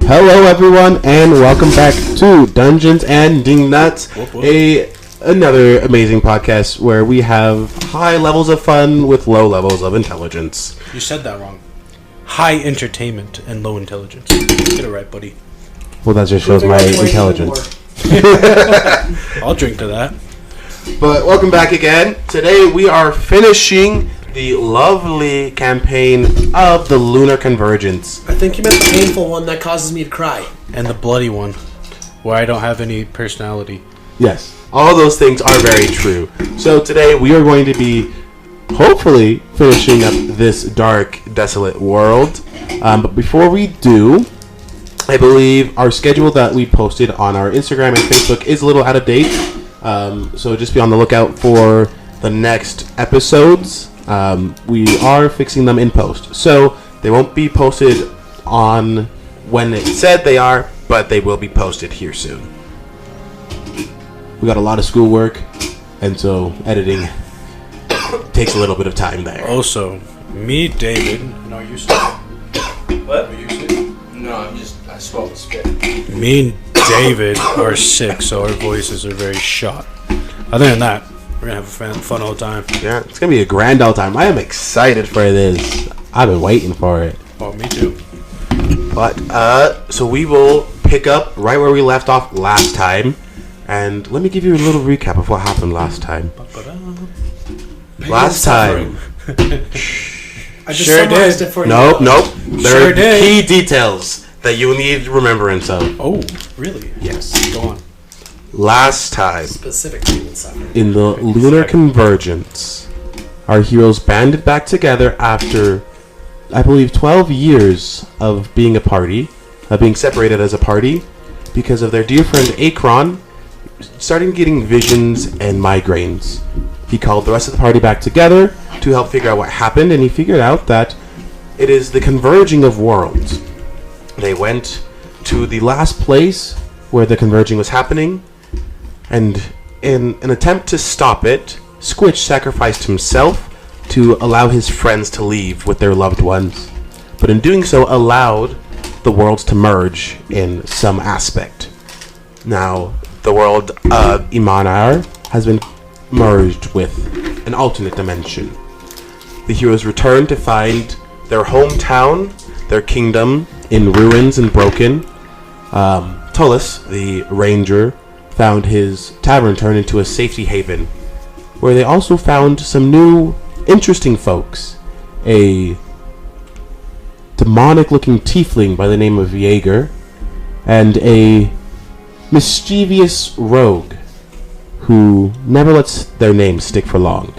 Hello everyone and welcome back to Dungeons and Dingnuts, another amazing podcast where we have high levels of fun with low levels of intelligence. You said that wrong. High entertainment and low intelligence. Get it right, buddy. Well, that just shows my intelligence. I'll drink to that. But welcome back again. Today we are finishing the lovely campaign of the Lunar Convergence. I think you meant the painful one that causes me to cry. And the bloody one, where I don't have any personality. Yes, all those things are very true. So today we are going to be hopefully finishing up this dark, desolate world. But before we do, I believe our schedule that we posted on our Instagram and Facebook is a little out of date. So just be on the lookout for the next episodes. We are fixing them in post, so they won't be posted on when it said they are, but they will be posted here soon. We got a lot of schoolwork, and so editing takes a little bit of time there. Also, me, David. No, you spit. What? Are you spit? No, I swallowed the spit. Me and David are sick, so our voices are very shot. Other than that, we're gonna have a fun old time. Yeah, it's gonna be a grand old time. I am excited for this. I've been waiting for it. Oh, me too. But so we will pick up right where we left off last time, and let me give you a little recap of what happened last time. Last time, I just summarized it for you. Nope. There are key details that you need remembrance of. Oh, really? Yes. Go on. Last time, Specifically in the Lunar Convergence, our heroes banded back together after, I believe, 12 years of being a party, being separated as a party, because of their dear friend Akron starting getting visions and migraines. He called the rest of the party back together to help figure out what happened, and he figured out that it is the converging of worlds. They went to the last place where the converging was happening, and in an attempt to stop it, Squitch sacrificed himself to allow his friends to leave with their loved ones, but in doing so allowed the worlds to merge in some aspect. Now, the world of Imanar has been merged with an alternate dimension. The heroes return to find their hometown, their kingdom, in ruins and broken. Tullus, the ranger, found his tavern turned into a safety haven, where they also found some new, interesting folks. A demonic-looking tiefling by the name of Jaeger, and a mischievous rogue who never lets their name stick for long.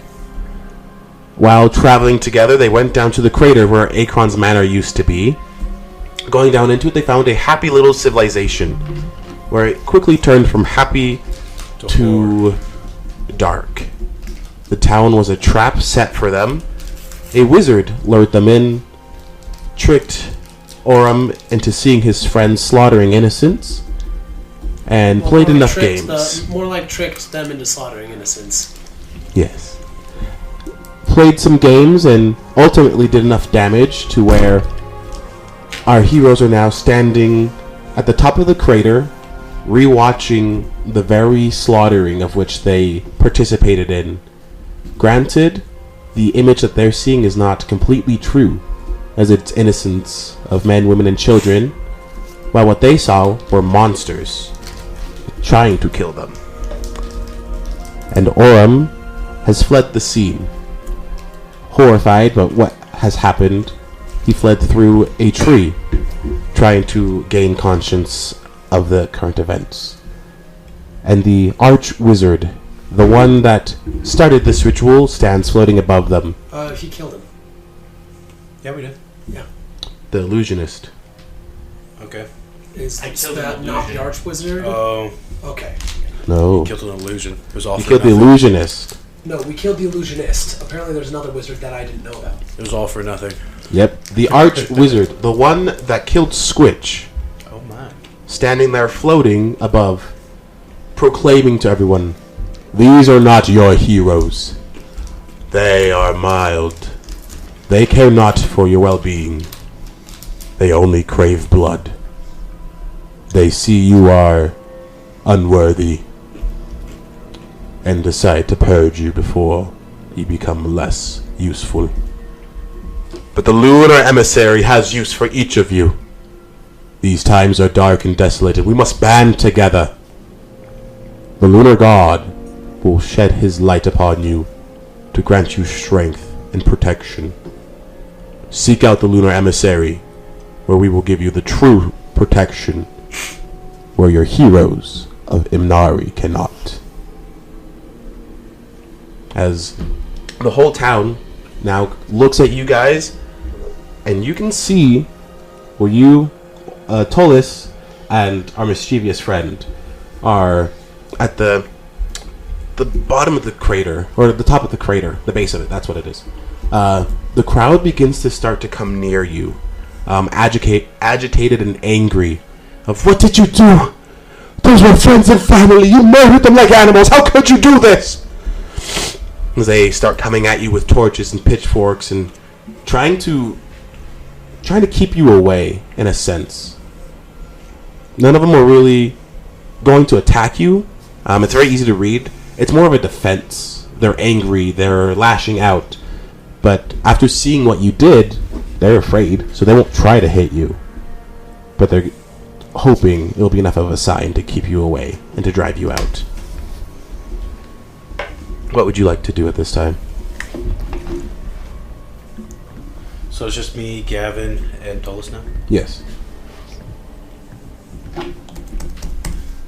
While traveling together, they went down to the crater where Akron's manor used to be. Going down into it, they found a happy little civilization, where it quickly turned from happy to dark. The town was a trap set for them. A wizard lured them in, tricked Orem into seeing his friends slaughtering innocents, and played enough games. More like tricked them into slaughtering innocents. Yes. Played some games and ultimately did enough damage to where our heroes are now standing at the top of the crater, rewatching the very slaughtering of which they participated in. Granted, the image that they're seeing is not completely true, as it's innocence of men, women, and children, while what they saw were monsters trying to kill them. And Orem has fled the scene. Horrified by what has happened, he fled through a tree, trying to gain conscience of the current events. And the arch-wizard, the one that started this ritual, stands floating above them. He killed him. Yeah, we did. Yeah. The illusionist. Okay. Is I killed that an not the illusion. Archwizard? Oh. Okay. No. Killed an illusion. It was all He for killed the nothing. illusionist. No, we killed the illusionist. Apparently there's another wizard that I didn't know about. It was all for nothing. Yep. The arch-wizard, the one that killed Squitch, Oh my. standing there floating above, proclaiming to everyone, "These are not your heroes. They are mild. They care not for your well-being. They only crave blood. they see you are unworthy and decide to purge you before you become less useful. But the Lunar Emissary has use for each of you. These times are dark and desolated. We must band together. The Lunar God will shed his light upon you to grant you strength and protection. Seek out the Lunar Emissary, where we will give you the true protection, where your heroes of Imnari cannot. As the whole town now looks at you guys, and you can see where you, Tolis, and our mischievous friend are at the bottom of the crater, or the top of the crater, the base of it, that's what it is. The crowd begins to start to come near you, agitated and angry, of what did you do? Those were friends and family, you murdered them like animals, how could you do this? As they start coming at you with torches and pitchforks and trying to keep you away, in a sense. None of them are really going to attack you. It's very easy to read. It's more of a defense. They're angry, they're lashing out. But after seeing what you did, they're afraid, so they won't try to hit you. But they're hoping it'll be enough of a sign to keep you away and to drive you out. What would you like to do at this time? So it's just me, Gavin, and Tolis now? Yes.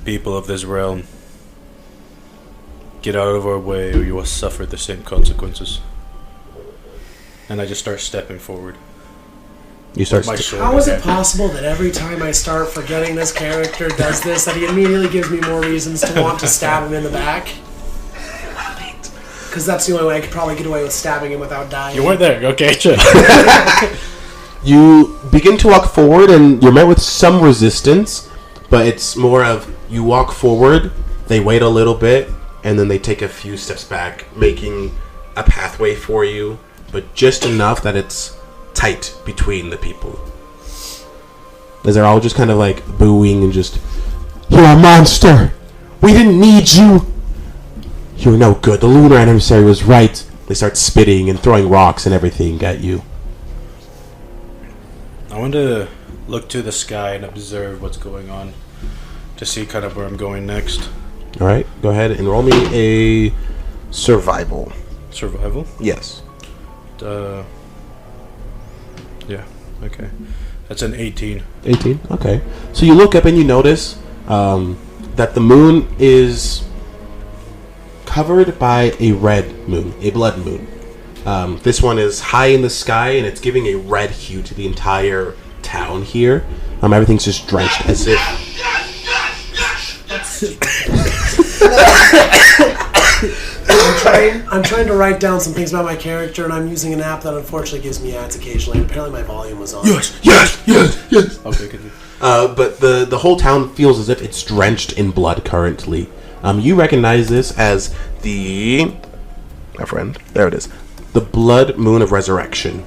People of this realm, get out of our way or you will suffer the same consequences. And I just start stepping forward. You start. How is it possible that every time I start forgetting this character does this, that he immediately gives me more reasons to want to stab him in the back? Because that's the only way I could probably get away with stabbing him without dying. You weren't there, okay? You begin to walk forward and you're met with some resistance, but it's more of you walk forward, they wait a little bit, and then they take a few steps back, making a pathway for you, but just enough that it's tight between the people. As they're all just kind of like booing and just, "You're a monster! We didn't need you! You're no good. The Lunar Emissary was right." They start spitting and throwing rocks and everything at you. I want to look to the sky and observe what's going on to see kind of where I'm going next. Alright, go ahead and roll me a survival. Survival? Yes. Yeah, okay. That's an 18. 18? Okay. So you look up and you notice that the moon is covered by a red moon, a blood moon. This one is high in the sky and it's giving a red hue to the entire town here. Everything's just drenched as if... I'm trying to write down some things about my character, and I'm using an app that unfortunately gives me ads occasionally. Apparently my volume was on. Yes. Okay, could you? But the whole town feels as if it's drenched in blood currently. You recognize this as my friend, there it is, the blood moon of resurrection,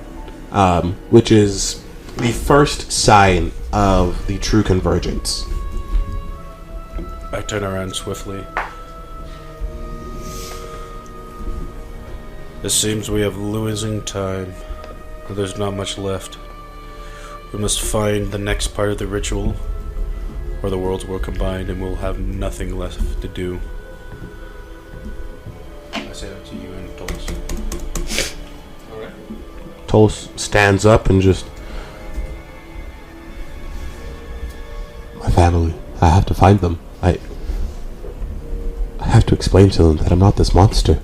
which is the first sign of the true convergence. I turn around swiftly. It seems we have losing time. There's not much left. We must find the next part of the ritual, or the worlds will combine and we'll have nothing left to do. I say that to you and Tolis. Alright. Tolos stands up and just... My family. I have to find them. I have to explain to them that I'm not this monster.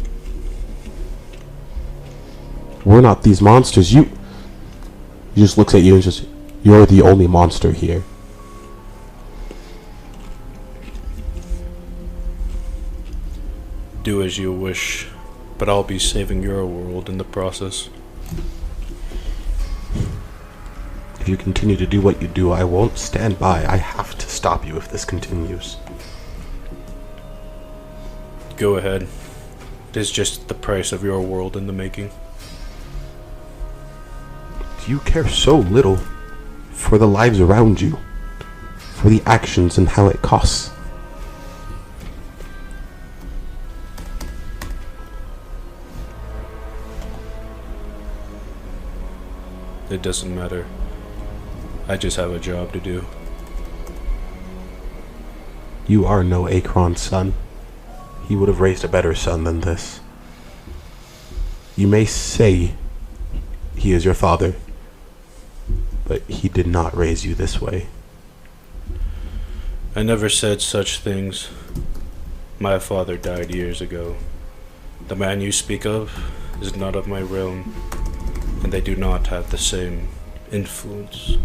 We're not these monsters. He just looks at you and just, you're the only monster here. Do as you wish, but I'll be saving your world in the process. If you continue to do what you do, I won't stand by. I have to stop you if this continues. Go ahead. It is just the price of your world in the making. You care so little for the lives around you, for the actions and how it costs. It doesn't matter. I just have a job to do. You are no Akron's son. He would have raised a better son than this. You may say he is your father, but he did not raise you this way. I never said such things. My father died years ago. The man you speak of is not of my realm, and they do not have the same influence.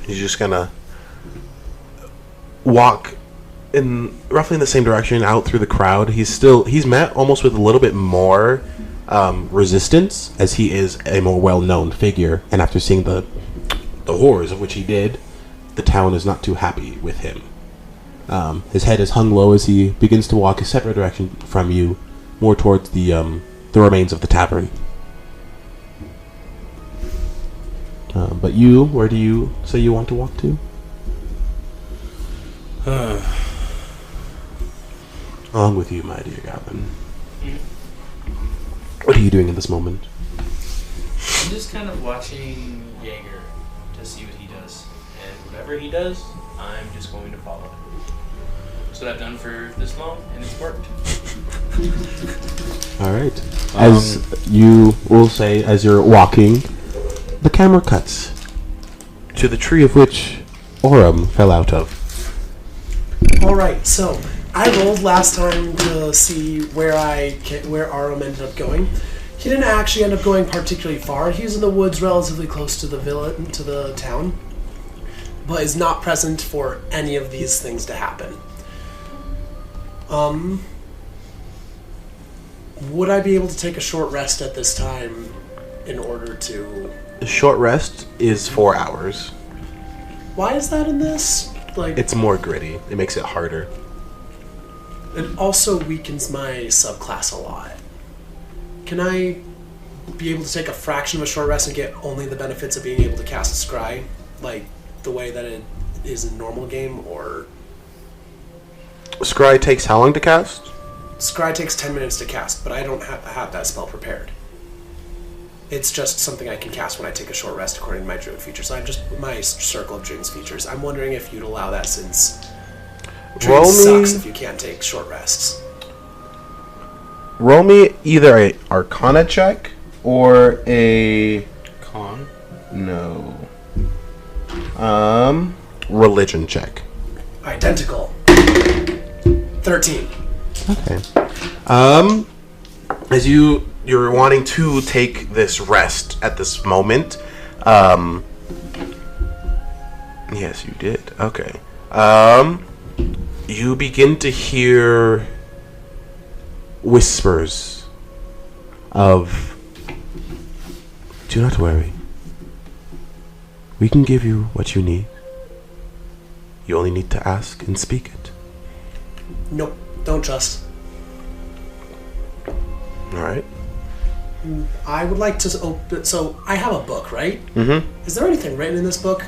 He's just gonna walk in roughly in the same direction out through the crowd. He's met almost with a little bit more resistance, as he is a more well-known figure, and after seeing the horrors of which he did, the town is not too happy with him. His head is hung low as he begins to walk a separate direction from you, more towards the remains of the tavern. But you, where do you say you want to walk to? Along with you, my dear Gavin. What are you doing in this moment? I'm just kind of watching Jaeger to see what he does. And whatever he does, I'm just going to follow him. That's what I've done for this long, and it's worked. Alright. As you will say, as you're walking, the camera cuts to the tree of which Orem fell out of. Alright, so I rolled last time to see where Arum ended up going. He didn't actually end up going particularly far. He's in the woods relatively close to the villa, to the town, but is not present for any of these things to happen. Would I be able to take a short rest at this time in order to... The short rest is 4 hours. Why is that in this? It's more gritty. It makes it harder. It also weakens my subclass a lot. Can I be able to take a fraction of a short rest and get only the benefits of being able to cast Scry, like the way that it is in normal game, or... Scry takes how long to cast? Scry takes 10 minutes to cast, but I don't have that spell prepared. It's just something I can cast when I take a short rest according to my Druid features. My Circle of Dreams features. I'm wondering if you'd allow that, since Druid sucks if you can't take short rests. Roll me either a Arcana check or a... Con? No. Religion check. Identical. 13. Okay. As you're wanting to take this rest at this moment, yes, you did. Okay. You begin to hear whispers of, do not worry. We can give you what you need. You only need to ask and speak it. Nope, don't trust. Alright. I would like to open... So, I have a book, right? Mm-hmm. Is there anything written in this book?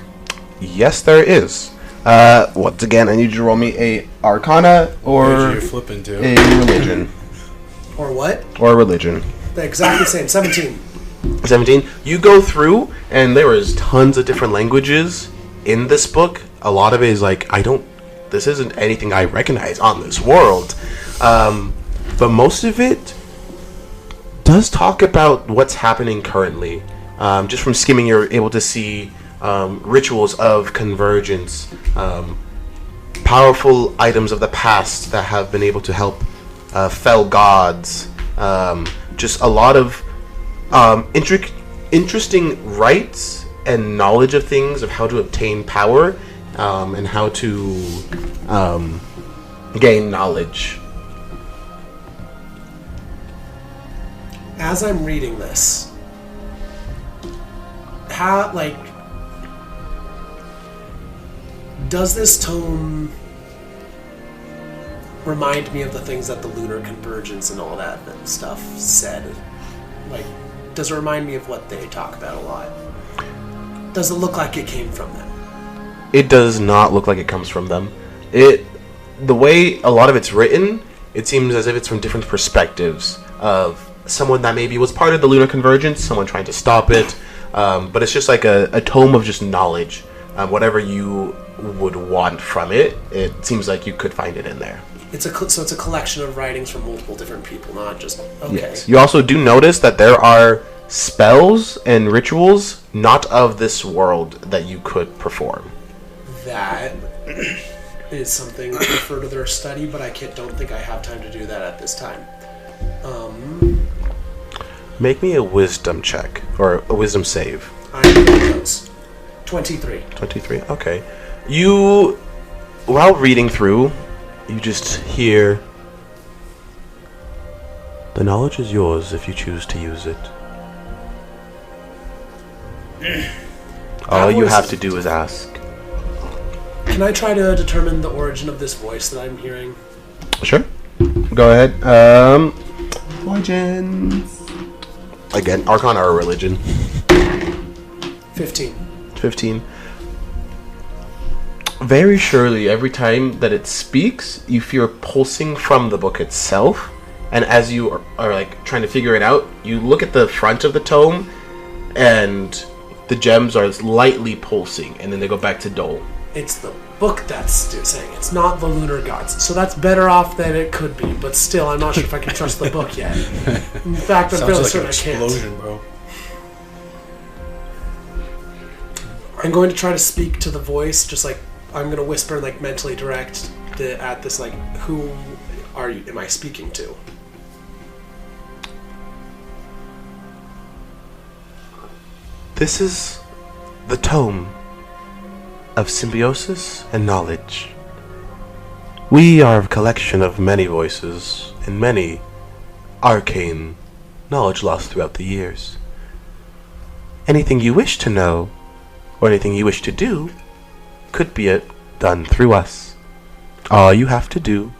Yes, there is. Once again, I need you to roll me a Arcana or You're flipping to. a Religion. Or what? Or Religion. The exact same. 17. 17. You go through, and there is tons of different languages in this book. A lot of it is like, this isn't anything I recognize on this world. But most of it does talk about what's happening currently. Just from skimming, you're able to see rituals of convergence, powerful items of the past that have been able to help fell gods, just a lot of interesting rites and knowledge of things, of how to obtain power, and how to gain knowledge. As I'm reading this, does this tome remind me of the things that the Lunar Convergence and all that stuff said? Like, does it remind me of what they talk about a lot? Does it look like it came from them? It does not look like it comes from them. The way a lot of it's written, it seems as if it's from different perspectives of someone that maybe was part of the Lunar Convergence, someone trying to stop it, but it's just like a tome of just knowledge. Whatever you would want from it, it seems like you could find it in there. So it's a collection of writings from multiple different people, not just... Okay. Yes. You also do notice that there are spells and rituals not of this world that you could perform. That is something I prefer to their study, but don't think I have time to do that at this time. Make me a wisdom check, or a wisdom save. I'm getting those. 23. 23, okay. You, while reading through, you just hear, "The knowledge is yours if you choose to use it. All you have to do is ask." Can I try to determine the origin of this voice that I'm hearing? Sure. Go ahead. Origins. Again, Archon or religion. 15. 15. Very surely, every time that it speaks, you feel pulsing from the book itself. And as you are like trying to figure it out, you look at the front of the tome, and the gems are lightly pulsing, and then they go back to dull. It's the book that's saying it's not the lunar gods. So that's better off than it could be, but still, I'm not sure if I can trust the book yet. In fact, I'm fairly certain I can't. Explosion, bro. I'm going to try to speak to the voice, just like I'm going to whisper and like mentally direct at this, like, who am I speaking to? This is the tome of symbiosis and knowledge. We are a collection of many voices and many arcane knowledge lost throughout the years. Anything you wish to know, or anything you wish to do, could be done through us. All you have to do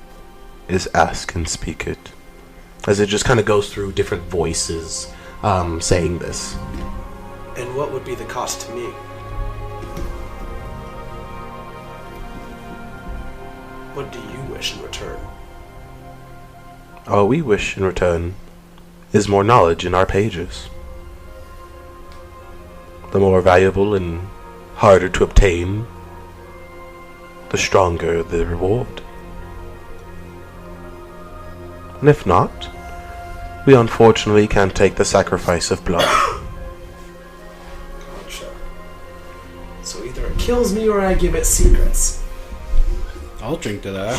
is ask and speak it. As it just kind of goes through different voices saying this. And what would be the cost to me? What do you wish in return? All we wish in return is more knowledge in our pages. The more valuable and harder to obtain, the stronger the reward. And if not, we unfortunately can't take the sacrifice of blood. Gotcha. So either it kills me or I give it secrets. I'll drink to that.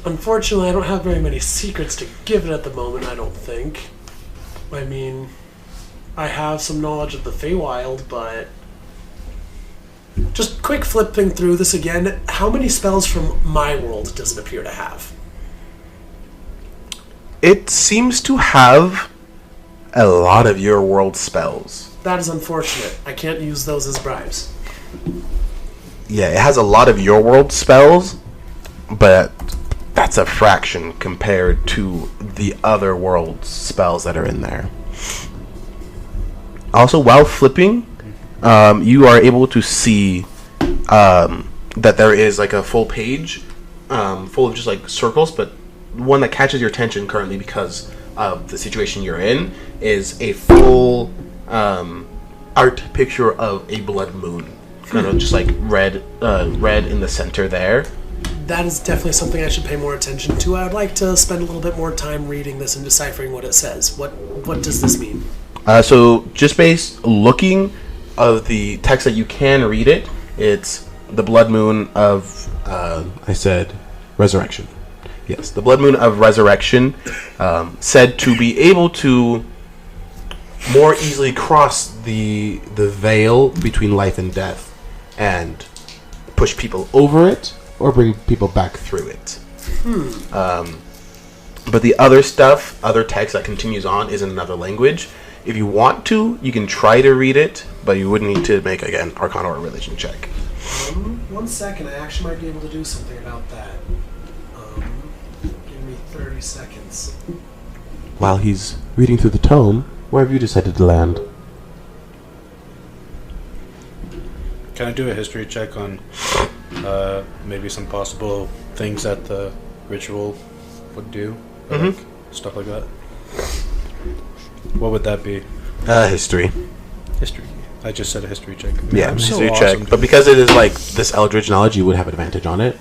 Unfortunately, I don't have very many secrets to give it at the moment, I don't think. I mean, I have some knowledge of the Feywild, but... Just quick flipping through this again, how many spells from my world does it appear to have? It seems to have a lot of your world spells. That is unfortunate. I can't use those as bribes. Yeah, it has a lot of your world spells, but that's a fraction compared to the other world spells that are in there. Also, while flipping, you are able to see that there is like a full page full of just like circles, but one that catches your attention currently because of the situation you're in is a full art picture of a blood moon. Kind of just like red in the center there. That is definitely something I should pay more attention to. I would like to spend a little bit more time reading this and deciphering what it says. What does this mean? So just based looking of the text that you can read it, it's the blood moon of I said resurrection. Yes, the blood moon of resurrection, said to be able to more easily cross the veil between life and death and push people over it or bring people back through it. But the other stuff, other text that continues on is in another language. If you want to, you can try to read it, but you would need to make, again, Arcana or Religion check. 1 second, I actually might be able to do something about that. Give me 30 seconds. while he's reading through the tome, where have you decided to land? Can I do a history check on maybe some possible things that the ritual would do? Or like stuff like that? What would that be? History. History. I just said a history check. Man, Yeah, I'm so history awesome, check. But because it is like this eldritch knowledge, you would have advantage on it.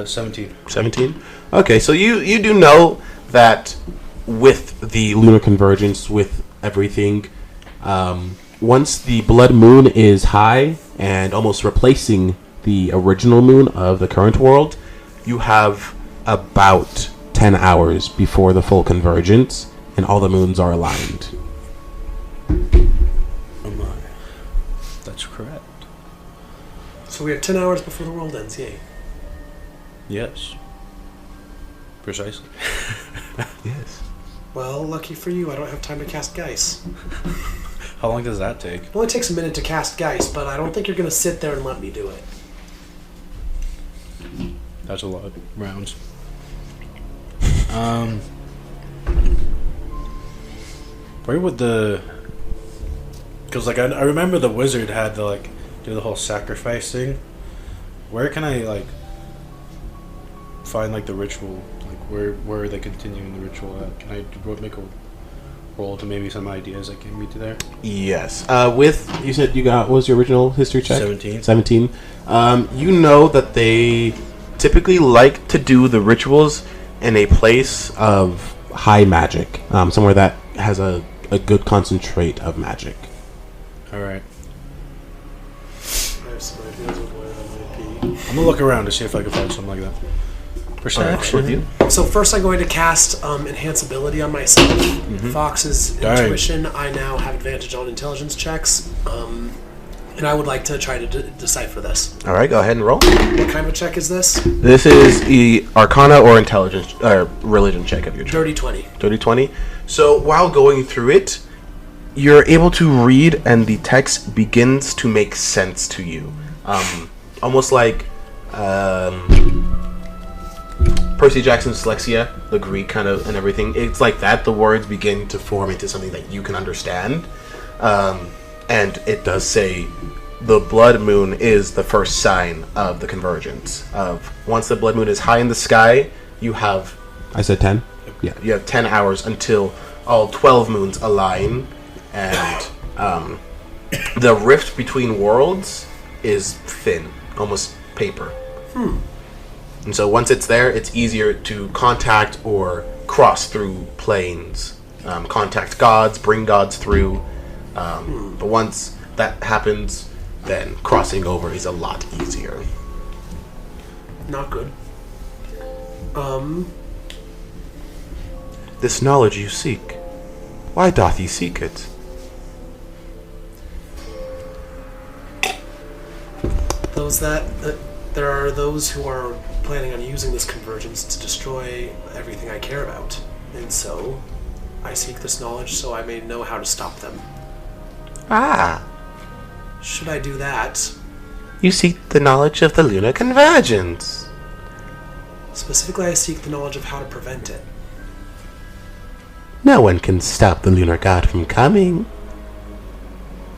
17. 17? Okay, so you do know that with the lunar convergence, with everything, once the blood moon is high and almost replacing the original moon of the current world, you have about 10 hours before the full convergence, and all the moons are aligned. Oh my. That's correct. So we have 10 hours before the world ends, yay. Yes. Precisely. Yes. Well, lucky for you, I don't have time to cast Geist. How long does that take? It only takes a minute to cast Geist, but I don't think you're going to sit there and let me do it. That's a lot of rounds. Where would the... Because, like, I remember the wizard had to, like, do the whole sacrifice thing. Where can I, like, find, like, the ritual? Like, where are they continuing the ritual at? Can I make a roll to maybe some ideas that get me to there? Yes. With, you said you got, what was your original history check? 17. 17. You know that they typically like to do the rituals in a place of high magic. Somewhere that has a good concentrate of magic. Alright. I have some ideas of where that might be. I'm gonna look around to see if I can find something like that. Perception. With you? So first I'm going to cast Enhance Ability on myself. Fox's Dang. Intuition, I now have advantage on intelligence checks. And I would like to try to decipher this. All right, go ahead and roll. What kind of check is this? This is the Arcana or Intelligence or Religion check of your choice. Dirty 20. Dirty 20. So while going through it, you're able to read, and the text begins to make sense to you. Almost like Percy Jackson's Dyslexia, the Greek kind of and everything. It's like that. The words begin to form into something that you can understand. And it does say the blood moon is the first sign of the convergence. Once the blood moon is high in the sky, you have... I said 10? Yeah, you have 10 hours until all 12 moons align, and the rift between worlds is thin, almost paper. And so once it's there, it's easier to contact or cross through planes, contact gods, bring gods through. But once that happens, then crossing over is a lot easier. Not good. This knowledge you seek, why doth ye seek it? There are those who are planning on using this convergence to destroy everything I care about. And so, I seek this knowledge so I may know how to stop them. Ah, Should I do that? you seek the knowledge of the lunar convergence. Specifically, I seek the knowledge of how to prevent it. No one can stop the lunar god from coming.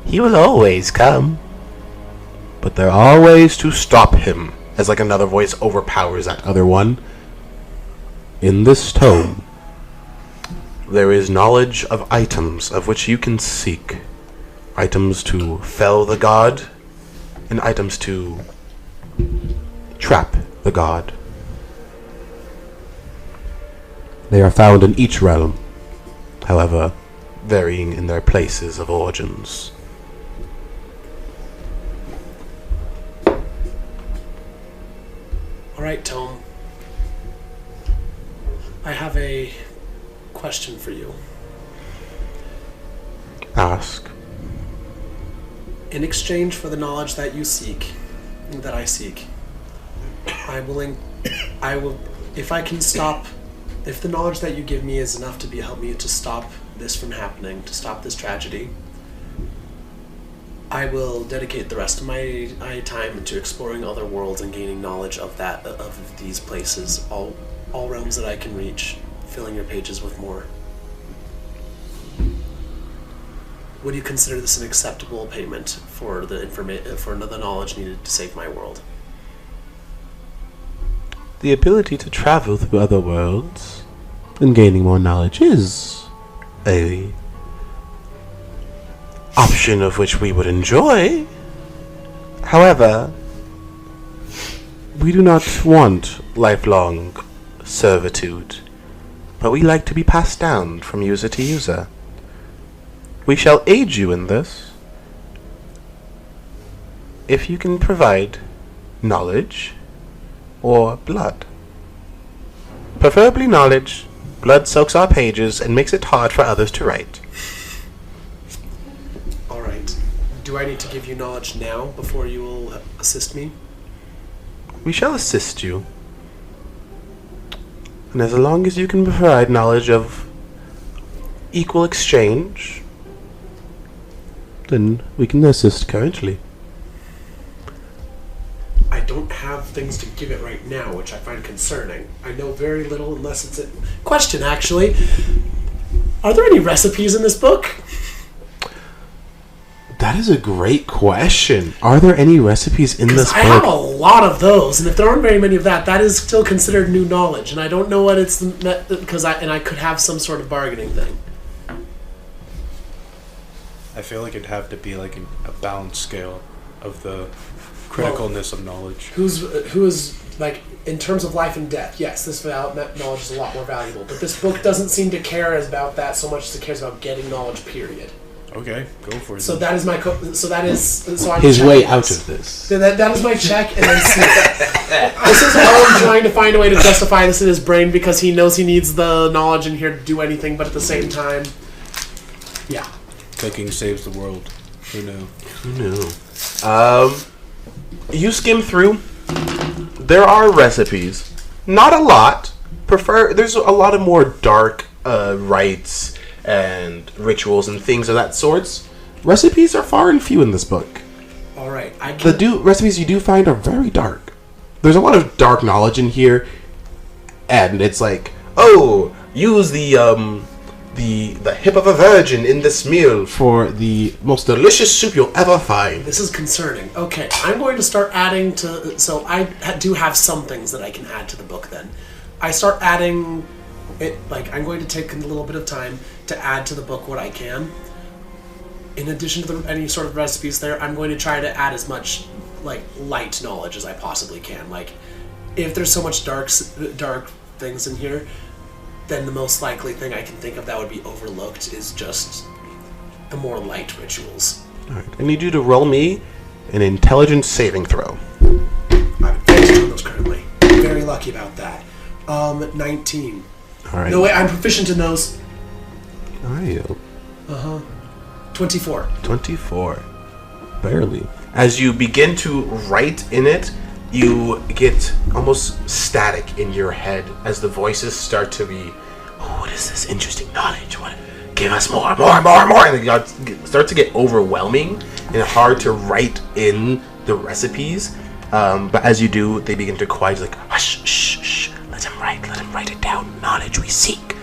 He will always come. But there are ways to stop him. As like another voice overpowers that other one. In this tome, there is knowledge of items of which you can seek. Items to fell the god, and items to trap the god. They are found in each realm, however, varying in their places of origins. Alright, Tome. I have a question for you. Ask. In exchange for the knowledge that you seek, that I seek, I will, if I can stop, if the knowledge that you give me is enough to help me to stop this from happening, to stop this tragedy, I will dedicate the rest of my time to exploring other worlds and gaining knowledge of these places, all all realms that I can reach, filling your pages with more. Would you consider this an acceptable payment for the knowledge needed to save my world? The ability to travel through other worlds and gaining more knowledge is a option of which we would enjoy. However, we do not want lifelong servitude, but we like to be passed down from user to user. We shall aid you in this if you can provide knowledge or blood. Preferably knowledge. Blood soaks our pages and makes it hard for others to write. Alright. Do I need to give you knowledge now before you will assist me? We shall assist you. And as long as you can provide knowledge of equal exchange, then we can assist currently. I don't have things to give it right now, which I find concerning. I know very little unless it's a... Question, actually. Are there any recipes in this book? That is a great question. Are there any recipes in this book? I have a lot of those, and if there aren't very many of that is still considered new knowledge, and I don't know what it's... because I could have some sort of bargaining thing. I feel like it'd have to be like a balanced scale of the criticalness of knowledge. Who is like in terms of life and death? Yes, this knowledge is a lot more valuable, but this book doesn't seem to care about that so much as it cares about getting knowledge. Period. Okay, go for it. So that is my I'm his way this. out of this. So that is my check, and then this is all I'm trying to find a way to justify this in his brain because he knows he needs the knowledge in here to do anything, but at the same time, yeah. Cooking saves the world. Who knew? Who knew? You skim through. There are recipes. Not a lot. There's a lot of more dark rites and rituals and things of that sorts. Recipes are far and few in this book. All right, recipes you do find are very dark. There's a lot of dark knowledge in here, and it's like, oh, use the hip of a virgin in this meal for the most delicious soup you'll ever find. This is concerning. Okay, I'm going to start adding to... So I do have some things that I can add to the book then. I start adding it, like, I'm going to take a little bit of time to add to the book what I can. In addition to any sort of recipes there, I'm going to try to add as much, like, light knowledge as I possibly can. Like, if there's so much dark things in here, then the most likely thing I can think of that would be overlooked is just the more light rituals. Alright, I need you to roll me an intelligence saving throw. I'm advanced on those currently. Very lucky about that. 19. Alright. No, wait, I'm proficient in those. Are you? 24. 24. Barely. As you begin to write in it, you get almost static in your head as the voices start to be, oh, what is this interesting knowledge? What? Give us more. And they start to get overwhelming and hard to write in the recipes. But as you do, they begin to quiet, like, hush, shh, let him write it down. Knowledge we seek.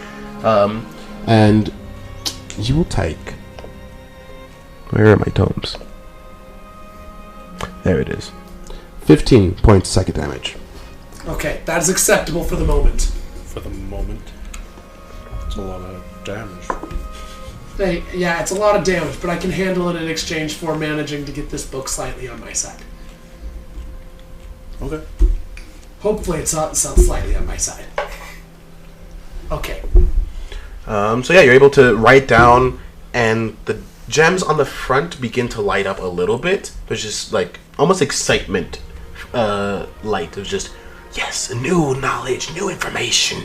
And you will take... Where are my tomes? There it is. 15 points psychic damage. Okay, that is acceptable for the moment. For the moment. It's a lot of damage. Hey, yeah, it's a lot of damage, but I can handle it in exchange for managing to get this book slightly on my side. Okay. Hopefully it's slightly on my side. Okay. So yeah, you're able to write down, and the gems on the front begin to light up a little bit. There's just like almost excitement light. There's just, yes, new knowledge, new information.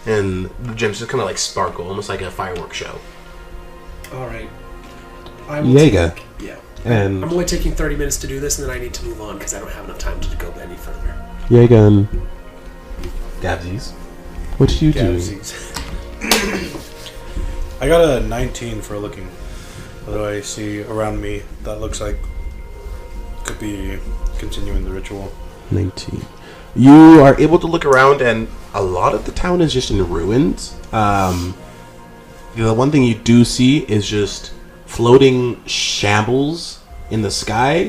And the gems just kind of like sparkle, almost like a fireworks show. Alright. Jaeger. Yeah. And I'm only taking 30 minutes to do this, and then I need to move on because I don't have enough time to go any further. Jaeger and Gabsies. What do you do? I got a 19 for looking. What do I see around me that looks like could be continuing the ritual? 19. You are able to look around, and a lot of the town is just in ruins. The one thing you do see is just floating shambles in the sky,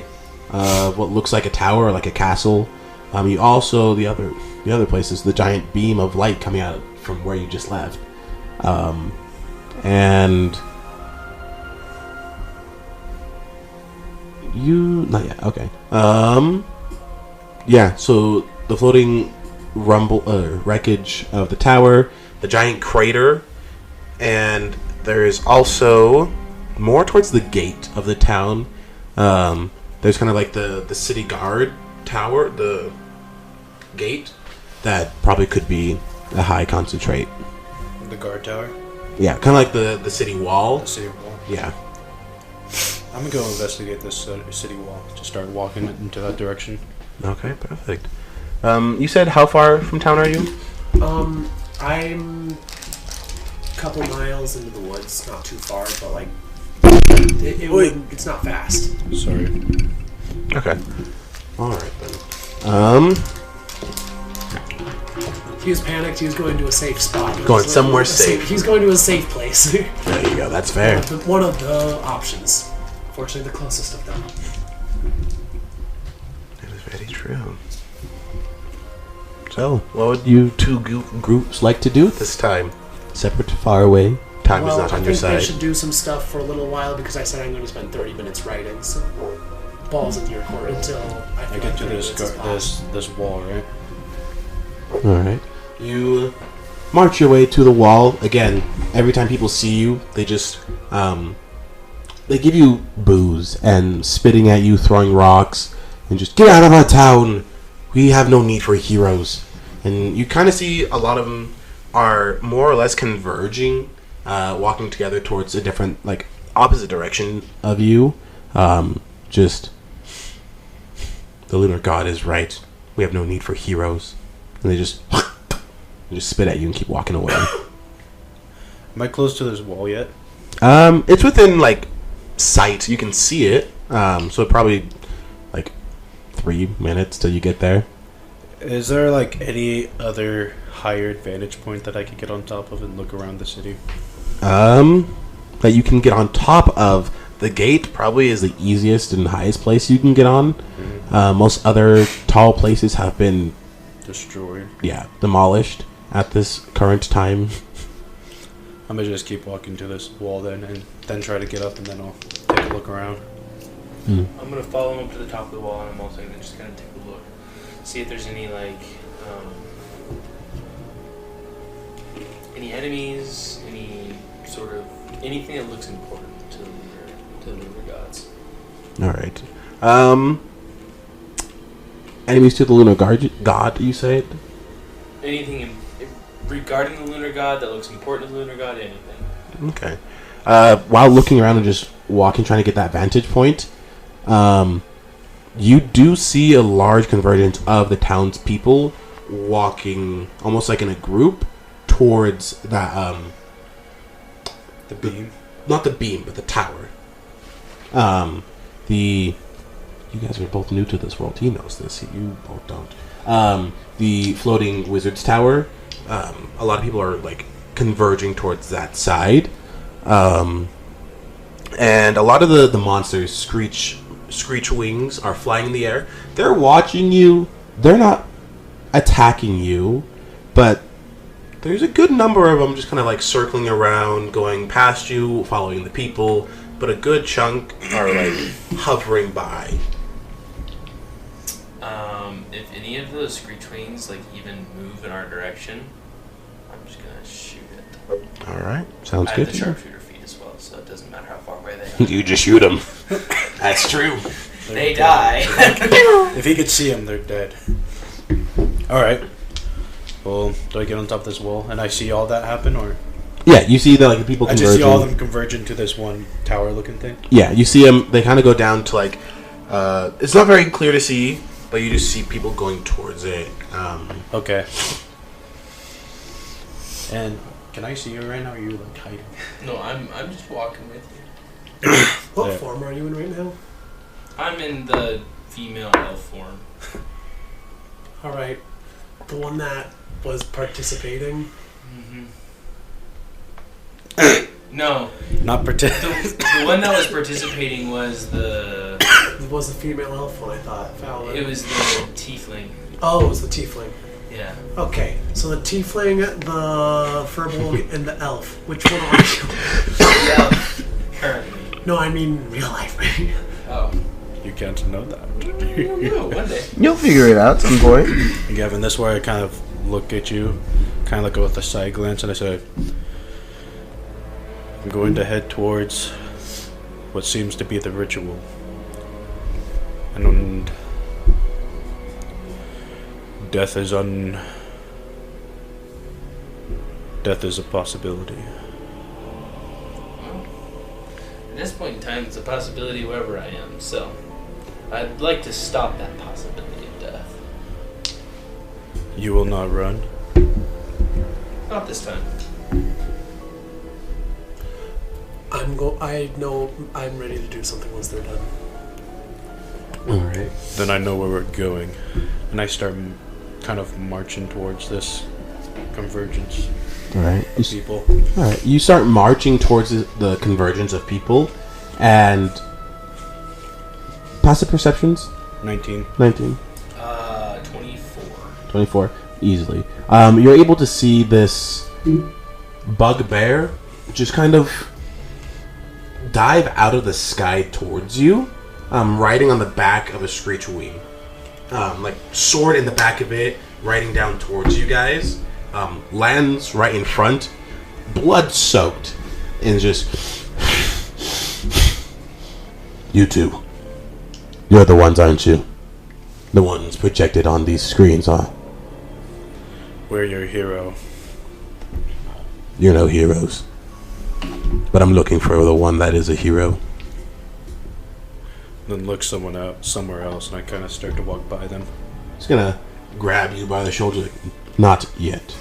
what looks like a tower or like a castle. You also the other place is the giant beam of light coming out from where you just left, and you not yet. Okay. Yeah. So the floating wreckage of the tower, the giant crater, and there is also more towards the gate of the town. There's kind of like the city guard tower, the gate that probably could be a high concentrate. The guard tower? Yeah, kind of like the city wall. The city wall? Yeah. I'm gonna go investigate this city wall. Just start walking into that direction. Okay, perfect. You said how far from town are you? I'm a couple miles into the woods, not too far, but like it's not fast. Sorry. Okay. All right then. He was panicked. He was going to a safe spot. Going somewhere safe. He's going to a safe place. There you go. That's fair. One of the options. Fortunately, the closest of them. That is very true. So, what would you two groups like to do at this time? Separate, far away. Time is not on your side. I should do some stuff for a little while because I said I'm going to spend 30 minutes writing. So, balls in your court until I get to this wall, right? All right. You march your way to the wall. Again, every time people see you, they just they give you booze and spitting at you, throwing rocks, and just get out of our town. We have no need for heroes. And you kind of see a lot of them are more or less converging, walking together towards a different, like, opposite direction of you. Just the lunar god is right. We have no need for heroes. And they just spit at you and keep walking away. Am I close to this wall yet? It's within, like, sight. You can see it. So probably like 3 minutes till you get there. Is there like any other higher vantage point that I could get on top of and look around the city? That you can get on top of. The gate probably is the easiest and highest place you can get on. Mm-hmm. Most other tall places have been destroyed. Yeah, demolished at this current time. I'm gonna just keep walking to this wall then, and then try to get up, and then I'll take a look around. I'm gonna follow him up to the top of the wall, and I'm also gonna just kind of take a look, see if there's any like any enemies, any sort of anything that looks important to the lunar gods. All right. Enemies to the lunar god, you say it? Anything regarding the lunar god that looks important to the lunar god, anything. Okay. While looking around and just walking, trying to get that vantage point, you do see a large convergence of the townspeople walking almost like in a group towards that, the beam? Not the beam, but the tower. You guys are both new to this world. He knows this. You both don't. The floating wizard's tower. A lot of people are like converging towards that side, and a lot of the monsters, screech wings, are flying in the air. They're watching you. They're not attacking you, but there's a good number of them just kind of like circling around, going past you, following the people. But a good chunk are like hovering by. If any of those screech wings like even move in our direction, I'm just gonna shoot it. All right, sounds I good. have the sharpshooter feet as well, so it doesn't matter how far away they are. You just shoot them. That's true. They die. If he could see them, they're dead. All right. Well, do I get on top of this wall and I see all that happen, or? Yeah, you see the people converging. I just see all of them converge into this one tower-looking thing. Yeah, you see them. They kind of go down to like. It's not very clear to see, but you just see people going towards it. Okay. And can I see you right now? Or are you like hiding? No, I'm just walking with you. What form are you in right now? I'm in the female elf form. All right, the one that was participating. No. Not The one that was participating was the... It was the female elf one, I thought. Fowler. It was the tiefling. Oh, it was the tiefling. Yeah. Okay, so the tiefling, the furbolg, and the elf. Which one are you? The elf. Currently. No, I mean real life. Oh. You can't know that. No, one day. You'll figure it out some point. Gavin, that's why I kind of look at you, kind of like with a side glance, and I say, I'm going to head towards what seems to be the ritual. And death is a possibility. At this point in time, it's a possibility wherever I am, so I'd like to stop that possibility of death. You will not run. Not this time. I know I'm ready to do something once they're done. Alright. Then I know where we're going. And I start kind of marching towards this convergence Alright. of people. Alright. You start marching towards the convergence of people, and passive perceptions? 19. 19. 24. 24. Easily. You're able to see this bugbear just kind of dive out of the sky towards you, riding on the back of a screech wing. Like sword in the back of it, riding down towards you guys. Lands right in front, blood soaked, and just you two. You're the ones, aren't you? The ones projected on these screens, huh? We're your hero. You're no heroes. But I'm looking for the one that is a hero. Then look somewhere else, and I kind of start to walk by them. He's gonna grab you by the shoulder. Like, not yet.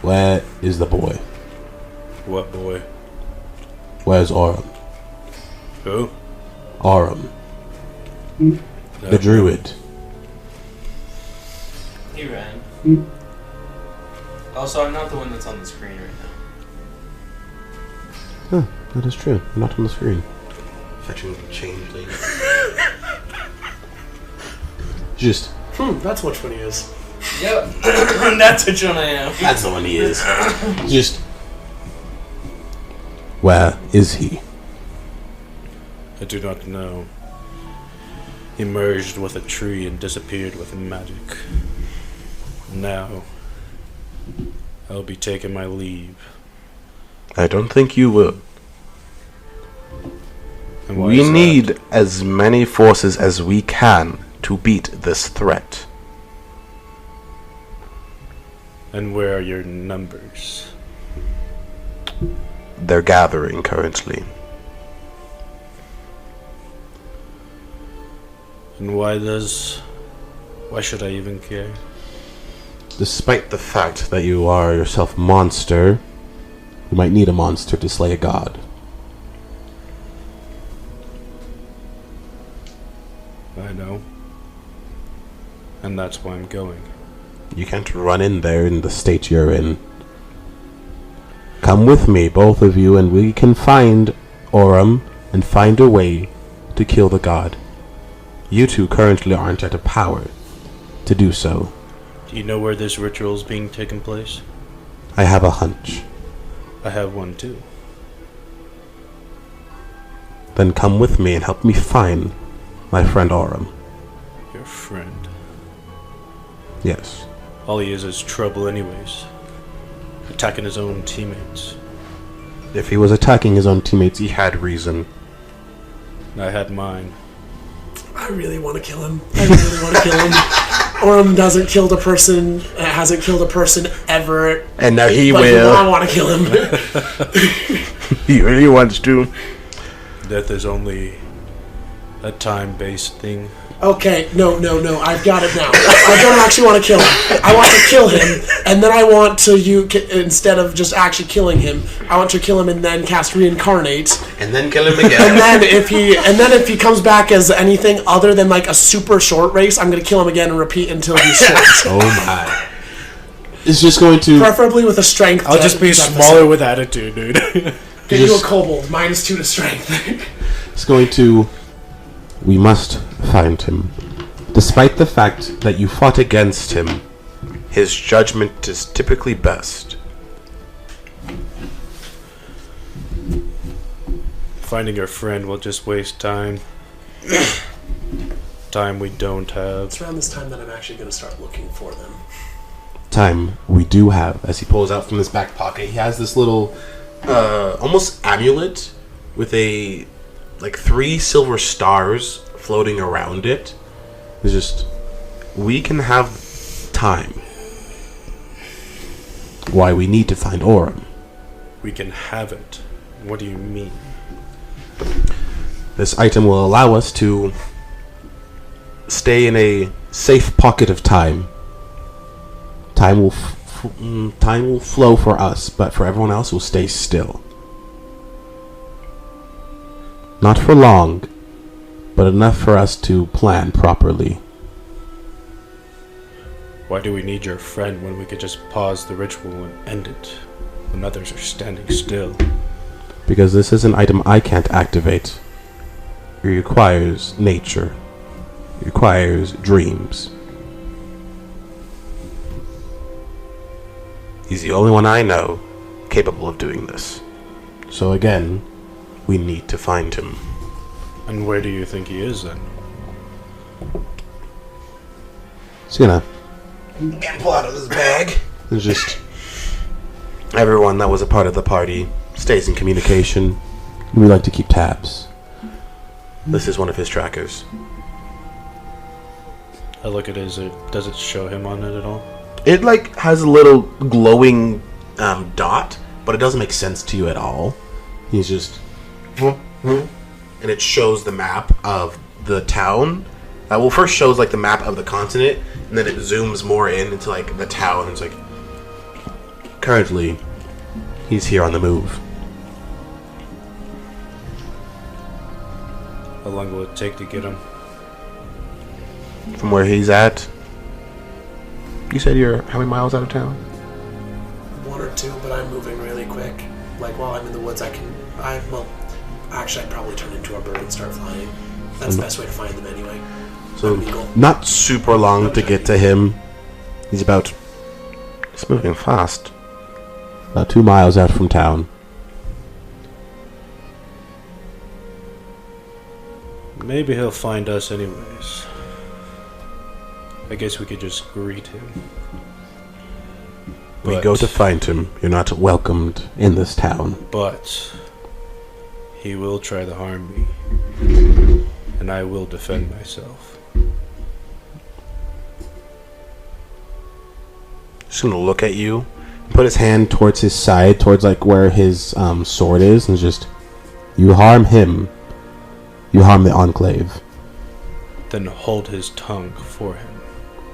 Where is the boy? What boy? Where's Aurum? Who? Aurum, the druid. He ran. Also, I'm not the one that's on the screen right now. Huh, that is true. I'm not on the screen. Fetching changeling. Just. That's which one he is. Yep. That's which one I am. That's the one he is. Just. Where is he? I do not know. He merged with a tree and disappeared with magic. Now, I'll be taking my leave. I don't think you will. And why We is that? need as many forces as we can to beat this threat. And where are your numbers? They're gathering currently. And why should I even care? Despite the fact that you are yourself a monster, you might need a monster to slay a god. I know. And that's why I'm going. You can't run in there in the state you're in. Come with me, both of you, and we can find Aurum and find a way to kill the god. You two currently aren't at a power to do so. Do you know where this ritual is being taken place? I have a hunch. I have one too. Then come with me and help me find my friend Aurum. Your friend. Yes. All he is trouble anyways. Attacking his own teammates. If he was attacking his own teammates, he had reason. I had mine. I really want to kill him. I really want to kill him. Aurum hasn't killed a person ever. And now he But will. I want to kill him. He really wants to. Death is only a time-based thing. Okay, no, I've got it now. I don't actually want to kill him. I want to kill him, and then I want to instead of just actually killing him, I want to kill him and then cast reincarnate. And then kill him again. And then if he comes back as anything other than like a super short race, I'm gonna kill him again and repeat until he's short. Oh my. is just going to... Preferably with a strength. I'll just be smaller with attitude, dude. Get you a kobold, -2 to strength. It's going to... We must find him. Despite the fact that you fought against him, His judgment is typically best. Finding our friend will just waste time. Time we don't have. It's around this time that I'm actually going to start looking for them. time we do have. As he pulls out from his back pocket, he has this little almost amulet with a like 3 silver stars floating around it. It's just, we can have time. Why we need to find Orem. We can have it. What do you mean? This item will allow us to stay in a safe pocket of time. Time will flow for us, but for everyone else, will stay still. Not for long, but enough for us to plan properly. Why do we need your friend when we could just pause the ritual and end it when others are standing still? Because this is an item I can't activate. It requires nature. It requires dreams. He's the only one I know capable of doing this. So again, we need to find him. And where do you think he is then? He's gonna again pull out of his bag. There's just everyone that was a part of the party stays in communication. We like to keep tabs. This is one of his trackers. I look at it, does it show him on it at all? It like has a little glowing dot, but it doesn't make sense to you at all. He's just, and it shows the map of the town. Well, first shows like the map of the continent, and then it zooms more in into like the town. And it's like, currently, he's here on the move. How long will it take to get him? From where he's at. You said you're how many miles out of town? 1 or 2, but I'm moving really quick. Like while I'm in the woods, actually I'd probably turn into a bird and start flying. That's the best way to find them anyway. So not super long to get to him. He's moving fast. About 2 miles out from town. Maybe he'll find us anyways. I guess we could just greet him. We go to find him. You're not welcomed in this town. But he will try to harm me. And I will defend myself. Just gonna look at you, put his hand towards his side, towards like where his sword is, and just, you harm him, you harm the Enclave. Then hold his tongue for him.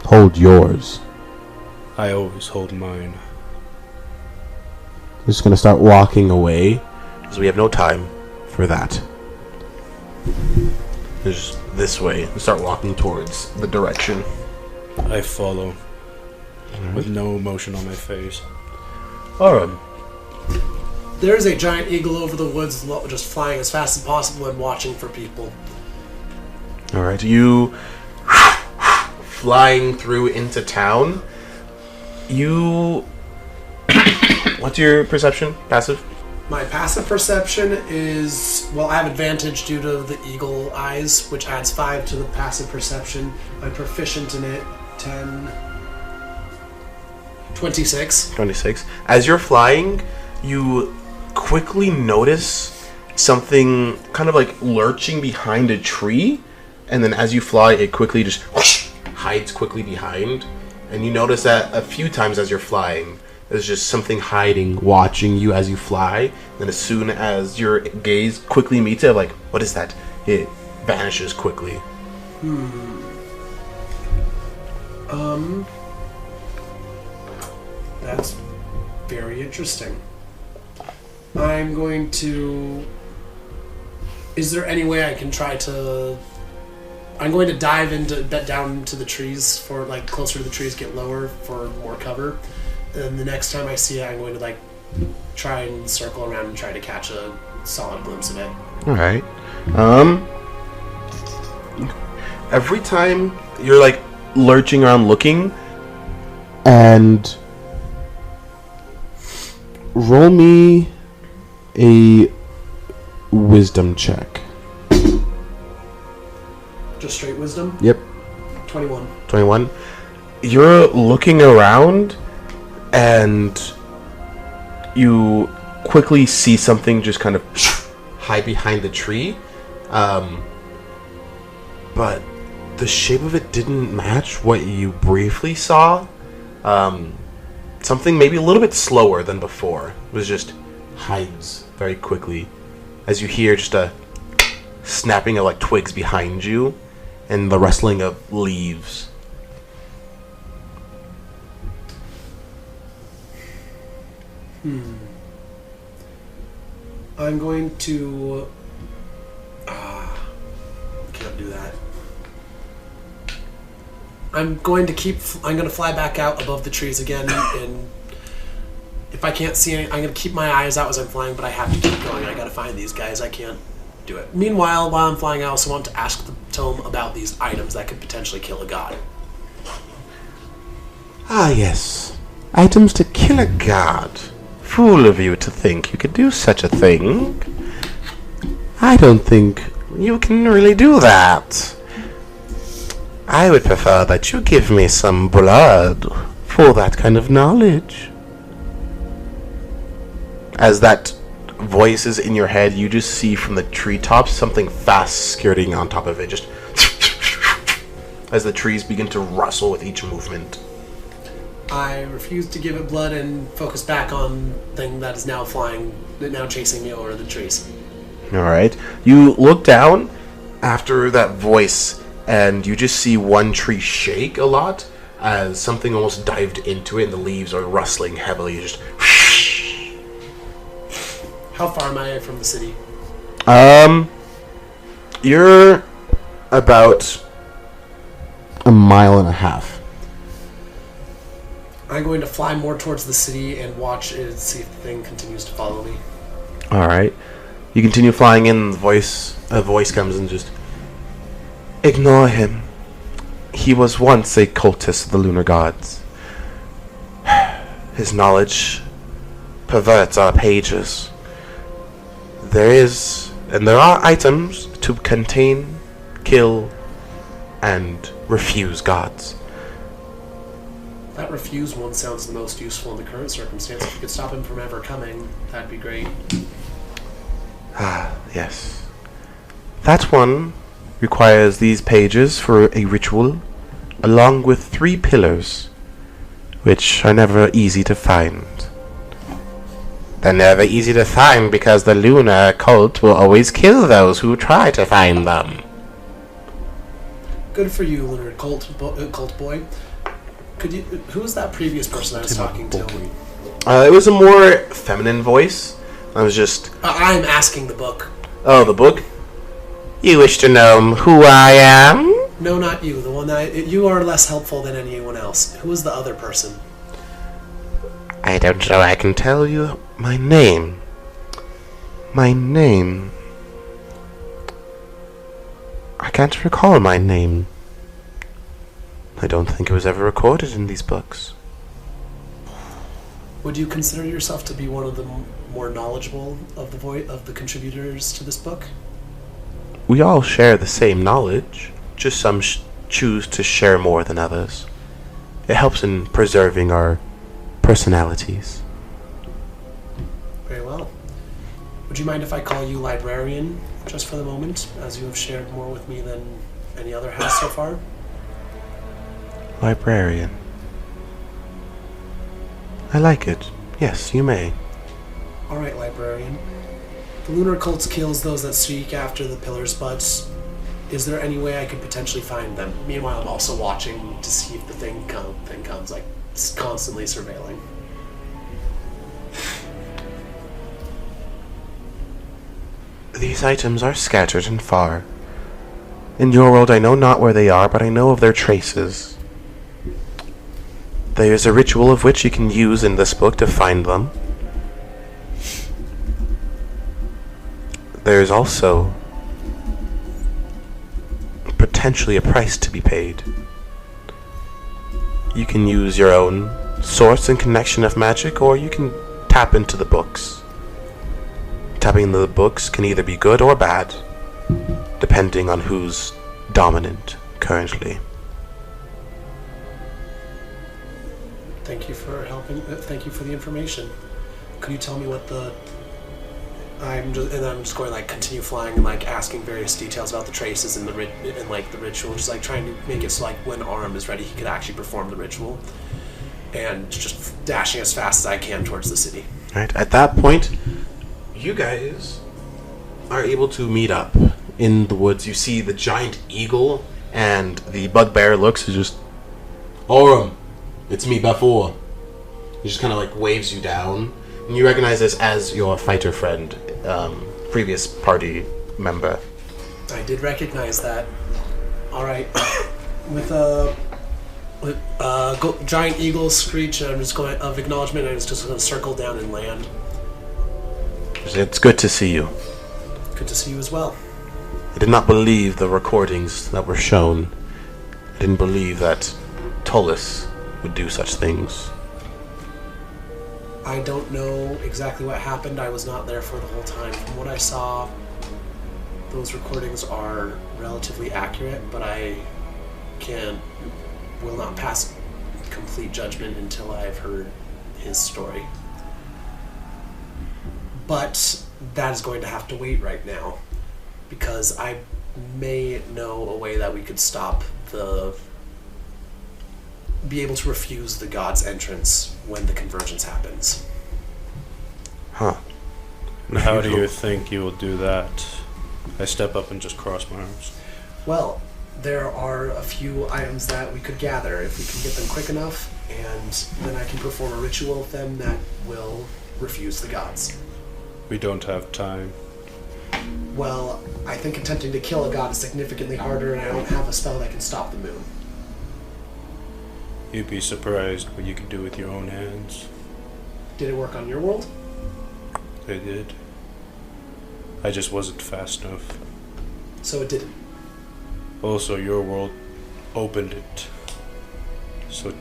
Hold yours. I always hold mine. I'm just gonna start walking away, because we have no time for that. Just this way. Start walking towards the direction. I follow. With no emotion on my face. Alright. There's a giant eagle over the woods just flying as fast as possible and watching for people. Alright, you flying through into town. You... What's your perception? Passive? My passive perception is... Well, I have advantage due to the eagle eyes, which adds 5 to the passive perception. I'm proficient in it. 10... 26. 26. As you're flying, you quickly notice something kind of like lurching behind a tree, and then as you fly, it quickly just whoosh, hides quickly behind. And you notice that a few times as you're flying, there's just something hiding, watching you as you fly. Then as soon as your gaze quickly meets it, like, what is that? It vanishes quickly. That's very interesting. I'm going to... Is there any way I can try to... I'm going to dive down into the trees for, like, closer to the trees, get lower for more cover. And the next time I see it, I'm going to like try and circle around and try to catch a solid glimpse of it. All right. Every time you're like lurching around looking, and roll me a wisdom check. Just straight wisdom? Yep. 21. 21. You're looking around, and you quickly see something just kind of hide behind the tree. But the shape of it didn't match what you briefly saw. Something maybe a little bit slower than before. It was just hides very quickly. As you hear just a snapping of like twigs behind you and the rustling of leaves. I'm going to... can't do that. I'm going to fly back out above the trees again, and if I can't see any, I'm going to keep my eyes out as I'm flying, but I have to keep going. I got to find these guys. I can't do it. Meanwhile, while I'm flying, I also want to ask the tome about these items that could potentially kill a god. Ah, yes. Items to kill a god. Fool of you to think you could do such a thing. I don't think you can really do that. I would prefer that you give me some blood for that kind of knowledge. As that voice is in your head, you just see from the treetops something fast skirting on top of it, just as the trees begin to rustle with each movement. I refuse to give it blood and focus back on the thing that is now flying, now chasing me over the trees. Alright. You look down after that voice, and you just see one tree shake a lot as something almost dived into it, and the leaves are rustling heavily. Just How far am I from the city? You're about a mile and a half. I'm going to fly more towards the city and watch it, see if the thing continues to follow me. Alright. You continue flying in, a voice comes and just... Ignore him. He was once a cultist of the lunar gods. His knowledge perverts our pages. There are items to contain, kill, and refuse gods. That refuse one sounds the most useful in the current circumstance. If you could stop him from ever coming, that'd be great. Ah, yes. That one requires these pages for a ritual, along with 3 pillars, which are never easy to find. They're never easy to find because the lunar cult will always kill those who try to find them. Good for you, Lunar cult boy. Who was that previous person I was talking to? It was a more feminine voice. I was just... I'm asking the book. Oh, the book? You wish to know who I am? No, not you. The one you are less helpful than anyone else. Who was the other person? I don't know. I can tell you my name. My name... I can't recall my name. I don't think it was ever recorded in these books. Would you consider yourself to be one of the more knowledgeable of the contributors to this book? We all share the same knowledge, just some choose to share more than others. It helps in preserving our personalities. Very well. Would you mind if I call you librarian, just for the moment, as you have shared more with me than any other has so far? Librarian. I like it. Yes, you may. Alright, librarian. The lunar cult kills those that seek after the pillars, but is there any way I could potentially find them? Meanwhile, I'm also watching to see if the thing comes, like, constantly surveilling. These items are scattered and far. In your world I know not where they are, but I know of their traces. There's a ritual of which you can use in this book to find them. There's also potentially a price to be paid. You can use your own source and connection of magic, or you can tap into the books. Tapping into the books can either be good or bad, depending on who's dominant currently. Thank you for helping. Thank you for the information. Could you tell me what the? I'm just going like continue flying and like asking various details about the traces and the ritual, just like trying to make it so like when Aram is ready, he could actually perform the ritual, and just dashing as fast as I can towards the city. Right. At that point, you guys are able to meet up in the woods. You see the giant eagle, and the bugbear looks is just, Oram, it's me, Bafor. He just kind of like waves you down, and you recognize this as your fighter friend, previous party member. I did recognize that. All right, with a giant eagle screech, and I'm just going of acknowledgement. I'm just going to circle down and land. It's good to see you. Good to see you as well. I did not believe the recordings that were shown. I didn't believe that Tullus would do such things. I don't know exactly what happened. I was not there for the whole time. From what I saw, those recordings are relatively accurate, but I will not pass complete judgment until I've heard his story. But that is going to have to wait right now, because I may know a way that we could be able to refuse the god's entrance when the convergence happens. Huh. And how do you think you will do that? I step up and just cross my arms. Well, there are a few items that we could gather if we can get them quick enough, and then I can perform a ritual with them that will refuse the gods. We don't have time. Well, I think attempting to kill a god is significantly harder, and I don't have a spell that can stop the moon. You'd be surprised what you can do with your own hands. Did it work on your world? It did. I just wasn't fast enough. So it didn't. Also, your world opened it. So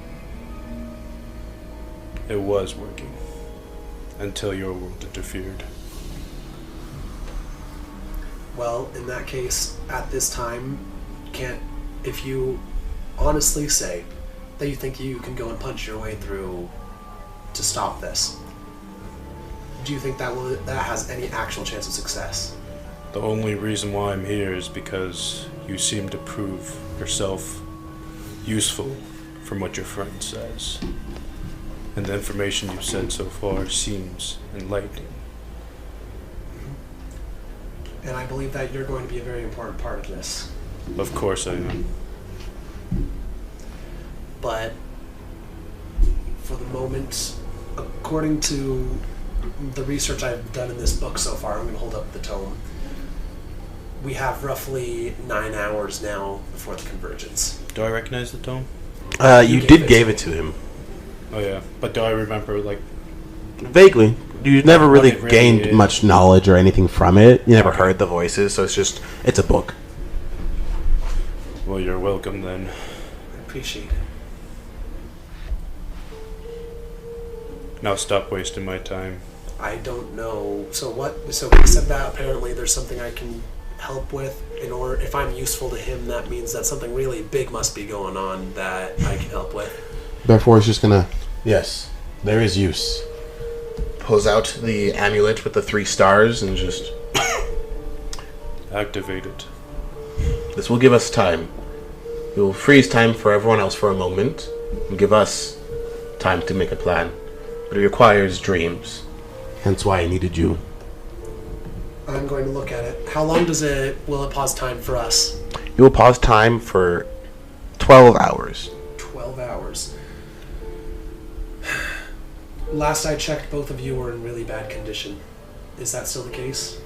it was working. Until your world interfered. Well, in that case, at this time, if you honestly say that you think you can go and punch your way through to stop this, do you think that has any actual chance of success? The only reason why I'm here is because you seem to prove yourself useful from what your friend says. And the information you've said so far seems enlightening. And I believe that you're going to be a very important part of this. Of course I am. But for the moment, according to the research I've done in this book so far, I'm going to hold up the tome. We have roughly 9 hours now before the convergence. Do I recognize the tome? You did gave it to him. Oh yeah, but do I remember, like... Vaguely. You never really really gained is. much knowledge or anything from it. You never Okay. heard the voices, so it's a book. Well, you're welcome then. I appreciate it. Now stop wasting my time. I don't know. So he said that apparently there's something I can help with. If I'm useful to him, that means that something really big must be going on that I can help with. Therefore, it's just gonna... Yes, there is use. Pulls out the amulet with the 3 stars and just... Activate it. This will give us time. It will freeze time for everyone else for a moment and give us time to make a plan. But it requires dreams. Hence why I needed you. I'm going to look at it. How long will it pause time for us? You will pause time for 12 hours. 12 hours. Last I checked, both of you were in really bad condition. Is that still the case?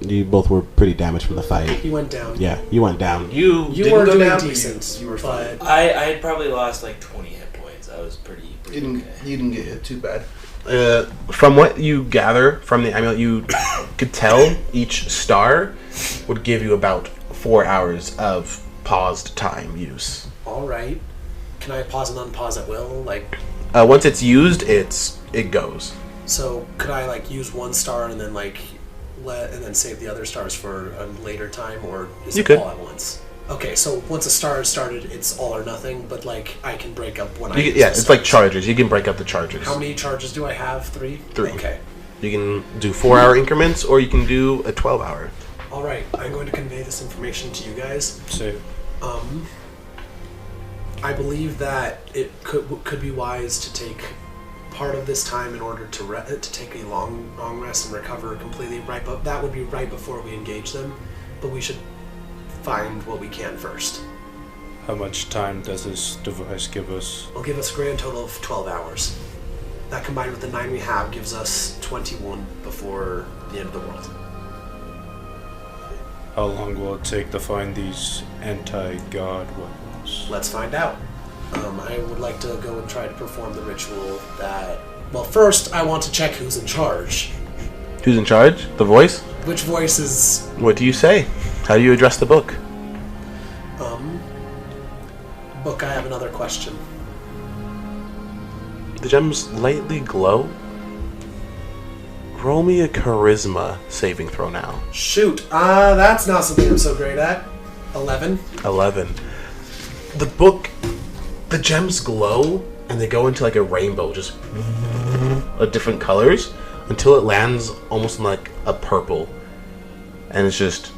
You both were pretty damaged from the fight. He went down. Yeah, you went down. You You didn't were go doing down. decent. You were but fine. I had probably lost like 20 hit points. I was pretty You didn't get hit too bad. From what you gather from the amulet, you could tell each star would give you about 4 hours of paused time use. all right. Can I pause and unpause at will? Like, Once it's used, it goes. so could I like use one star and then like and then save the other stars for a later time, or is You it could. all at once? Okay, so once a star is started, it's all or nothing. But like, I can break up when I. You use can, yeah, the it's like stars. charges. You can break up the charges. How many charges do I have? 3? 3. Okay. You can do 4-hour increments, or you can do a 12-hour. All right. I'm going to convey this information to you guys. Save. I believe that it could be wise to take part of this time in order to take a long rest and recover completely. Right, but that would be right before we engage them. But we should find what we can first. How much time does this device give us? It'll give us a grand total of 12 hours. That combined with the 9 we have gives us 21 before the end of the world. How long will it take to find these anti-god weapons? Let's find out. I would like to go and try to perform the ritual that... Well, first, I want to check who's in charge. Who's in charge? The voice? Which voice is... What do you say? How do you address the book? Book, I have another question. The gems lightly glow. Roll me a charisma saving throw now. Shoot, that's not something I'm so great at. 11. 11. The book, the gems glow, and they go into like a rainbow, just of different colors, until it lands almost in like a purple. And it's just...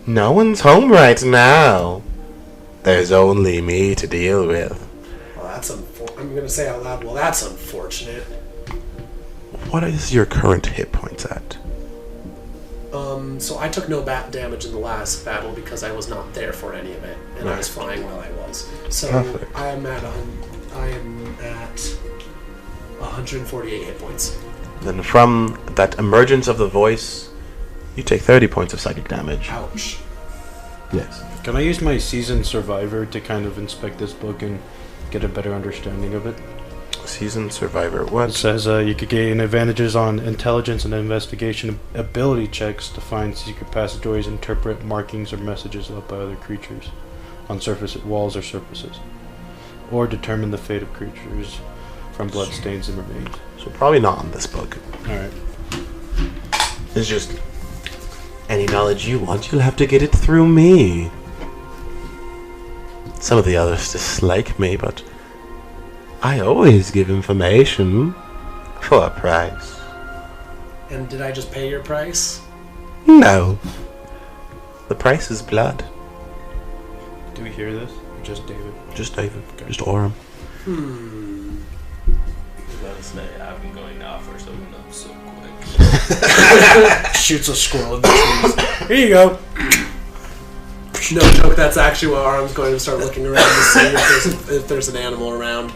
No one's home right now. There's only me to deal with. Well, that's I'm gonna say out loud, well, that's unfortunate. What is your current hit points at? So I took no damage in the last battle because I was not there for any of it, and I was flying while I was. So Perfect. I am at 148 hit points. Then from that emergence of the voice, you take 30 points of psychic damage. Ouch. Yes. Can I use my seasoned survivor to kind of inspect this book and get a better understanding of it? Seasoned survivor. It What? says you could gain advantages on intelligence and investigation ability checks to find secret passageways, interpret markings or messages left by other creatures on walls or surfaces, or determine the fate of creatures from bloodstains and remains. So probably not on this book. Alright. It's just any knowledge you want, you'll have to get it through me. Some of the others dislike me, but I always give information for a price. And did I just pay your price? No. The price is blood. Do we hear this? Or just David? Just David. Just Orem. I've been going now for someone up so quick. Shoots a squirrel in the trees. Here you go. No joke, that's actually what Arm's going to start looking around to see if there's an animal around.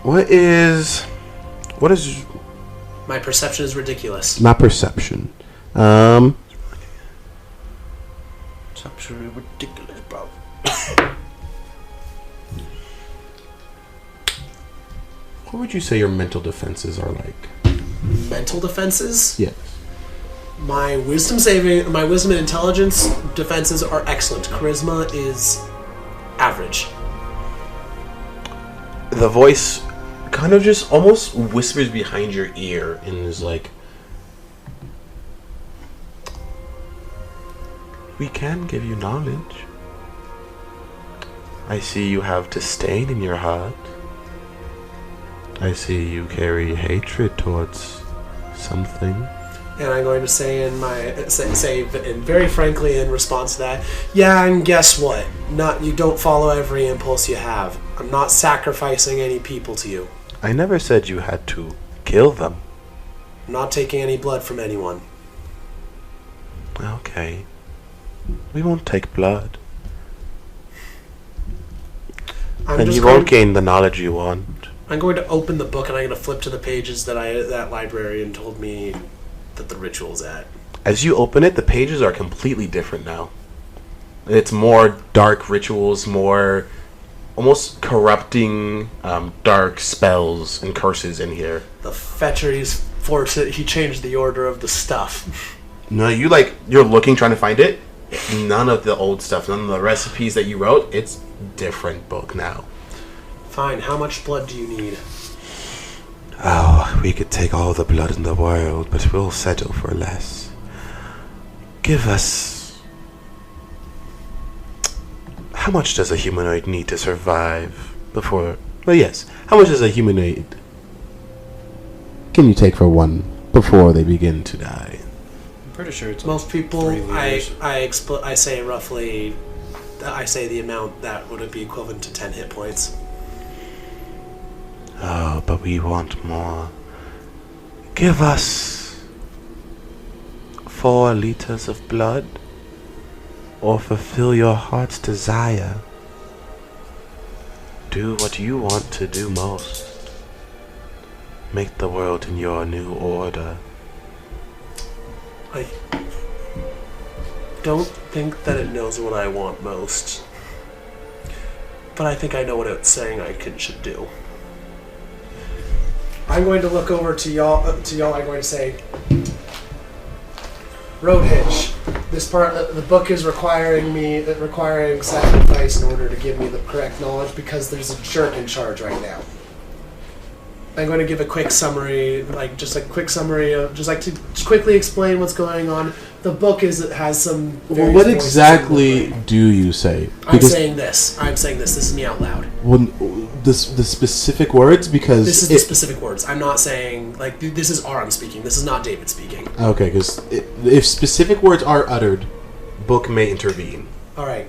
What is My perception is ridiculous. My perception. It's absolutely ridiculous, bro. What would you say your mental defenses are like? Mental defenses? Yes. My wisdom and intelligence defenses are excellent. Charisma is average. the voice kind of just almost whispers behind your ear and is like, we can give you knowledge. I see you have disdain in your heart. I see you carry hatred towards something. And I'm going to say and very frankly in response to that, yeah, and guess what? You don't follow every impulse you have. I'm not sacrificing any people to you. I never said you had to kill them. I'm not taking any blood from anyone. Okay. We won't take blood. And you won't gain the knowledge you want. I'm going to open the book and I'm going to flip to the pages that librarian told me that the ritual's at. As you open it, the pages are completely different now. It's more dark rituals, more almost corrupting dark spells and curses in here. The fetcher, he changed the order of the stuff. No, you're looking, trying to find it. None of the old stuff, none of the recipes that you wrote. It's different book now. Fine, how much blood do you need? Oh, we could take all the blood in the world, but we'll settle for less. Give us... How much does a humanoid need to survive before... Well, yes. How much does a humanoid... Can you take for one before they begin to die? I'm pretty sure it's Most people, 3 liters. I say roughly... I say the amount that would be equivalent to 10 hit points. Oh, but we want more. Give us 4 liters of blood, or fulfill your heart's desire. Do what you want to do most. Make the world in your new order. I don't think that it knows what I want most. But I think I know what it's saying should do. I'm going to look over to y'all. I'm going to say, Road Hitch. This part, the book is requiring sacrifice in order to give me the correct knowledge because there's a jerk in charge right now. I'm going to give a quick summary, just to quickly explain what's going on. The book has some. Well, what exactly do you say? I'm saying this. This is me out loud. Well, the specific words, because this is the specific words. I'm not saying this is Aram speaking. This is not David speaking. Okay, because if specific words are uttered, Book may intervene. All right.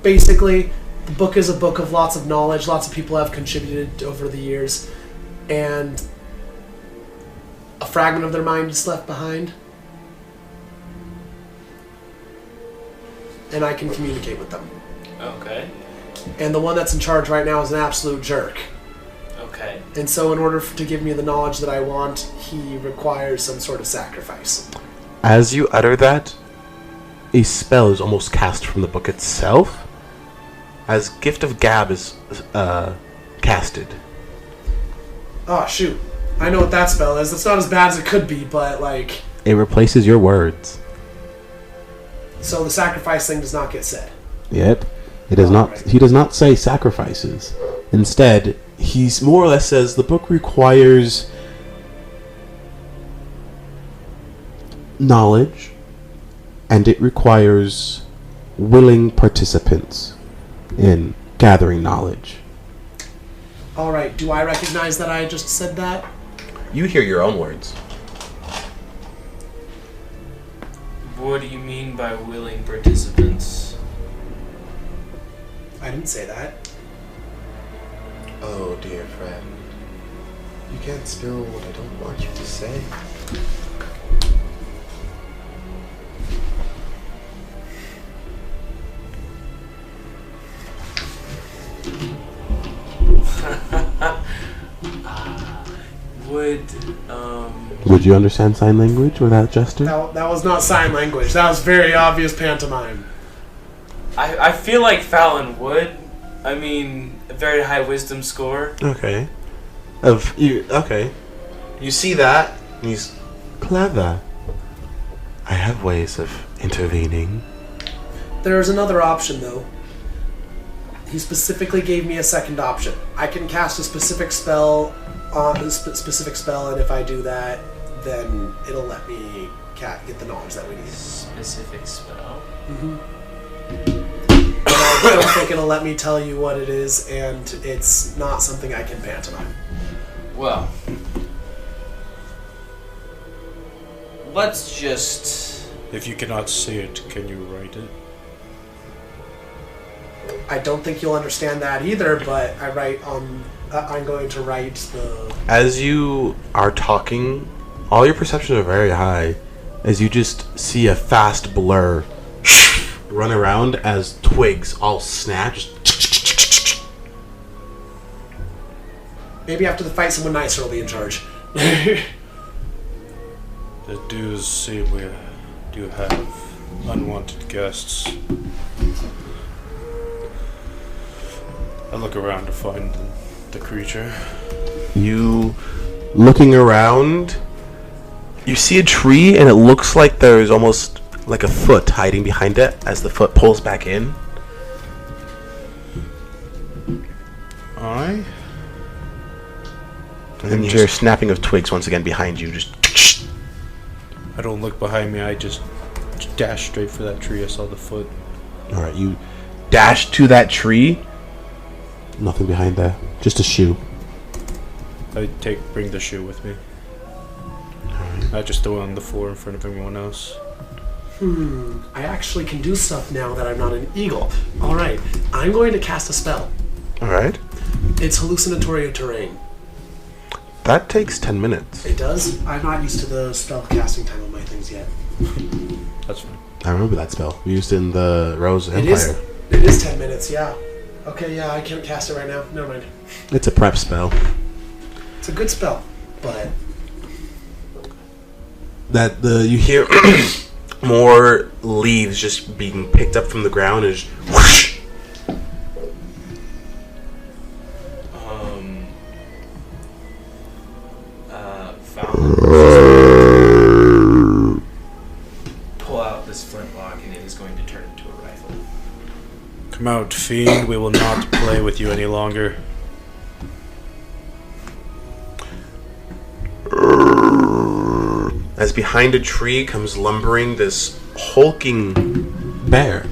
Basically, the book is a book of lots of knowledge. Lots of people have contributed over the years, and a fragment of their mind is left behind. And I can communicate with them. Okay. And the one that's in charge right now is an absolute jerk. Okay. And so in order to give me the knowledge that I want, he requires some sort of sacrifice. As you utter that, a spell is almost cast from the book itself, as Gift of Gab is casted. Oh, shoot. I know what that spell is. It's not as bad as it could be, but, it replaces your words. So the sacrifice thing does not get said. Yep. It does not. He does not say sacrifices. Instead, he's more or less says the book requires knowledge, and it requires willing participants in gathering knowledge. All right. Do I recognize that I just said that? You hear your own words. What do you mean by willing participants? I didn't say that. Oh, dear friend. You can't spill what I don't want you to say. Would you understand sign language without gesture? That was not sign language. That was very obvious pantomime. I feel like Fallon would. I mean, a very high wisdom score. Okay. Okay. You see that? And he's Clever. I have ways of intervening. There's another option, though. He specifically gave me a second option. I can cast a specific spell, and if I do that, then it'll let me get the knowledge that we need. Specific spell? Mm-hmm. And I don't think it'll let me tell you what it is, and it's not something I can pantomime. Well, let's just... If you cannot see it, can you write it? I don't think you'll understand that either, but I'm going to write the... As you are talking, all your perceptions are very high. As you just see a fast blur run around as twigs all snap. Maybe after the fight, someone nicer will be in charge. It does seem we do have unwanted guests. I look around to find the creature. You looking around, you see a tree, and it looks like there's almost like a foot hiding behind it as the foot pulls back in. Aye. And you hear snapping of twigs once again behind you. Just. I don't look behind me. I just dash straight for that tree. I saw the foot. All right, you dash to that tree. Nothing behind there. Just a shoe. I bring the shoe with me. I just throw it on the floor in front of everyone else. I actually can do stuff now that I'm not an eagle. Alright, I'm going to cast a spell. All right. It's hallucinatory terrain. That takes 10 minutes. It does? I'm not used to the spell casting time on my things yet. That's fine. I remember that spell. We used it in the Rose Empire. It is 10 minutes, yeah. Okay, yeah, I can't cast it right now. Never mind. It's a prep spell. It's a good spell, but... You hear more leaves just being picked up from the ground and just whoosh. Pull out this flintlock and it is going to turn into a rifle. Come out, fiend. We will not play with you any longer. As behind a tree comes lumbering this hulking Bear.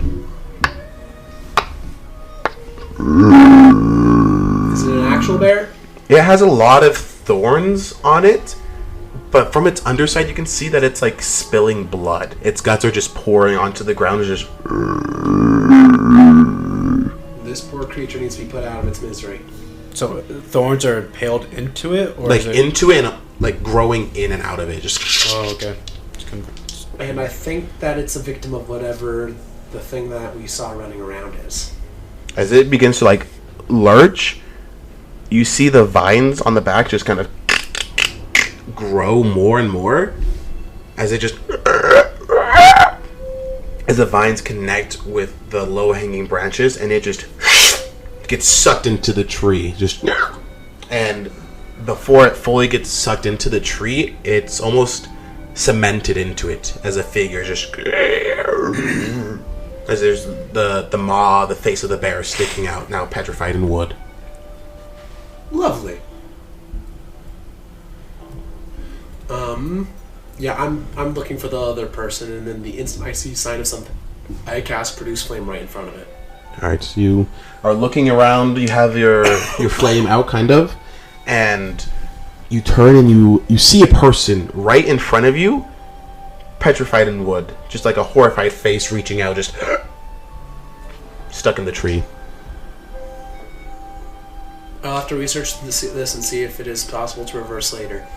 Is it an actual bear? It has a lot of thorns on it, but from its underside you can see that it's like spilling blood. Its guts are just pouring onto the ground. It's just... This poor creature needs to be put out of its misery. So thorns are impaled into it, or like is it... into it and like growing in and out of it. Just... Oh, okay. And I think that it's a victim of whatever the thing that we saw running around is. As it begins to like lurch, you see the vines on the back just kind of grow more and more as it just... as the vines connect with the low-hanging branches, and it just gets sucked into the tree. Just... And before it fully gets sucked into the tree, it's almost cemented into it as a figure, just... as there's the maw, the face of the bear sticking out, now petrified in wood. Lovely. Yeah, I'm looking for the other person, and then the instant I see sign of something, I cast Produce Flame right in front of it. Alright, so you Are looking around, you have your flame out, kind of. and You turn and you see a person. right in front of you, petrified in wood, just like a horrified face reaching out, just stuck in the tree. I'll have to research this and see if it is possible to reverse later.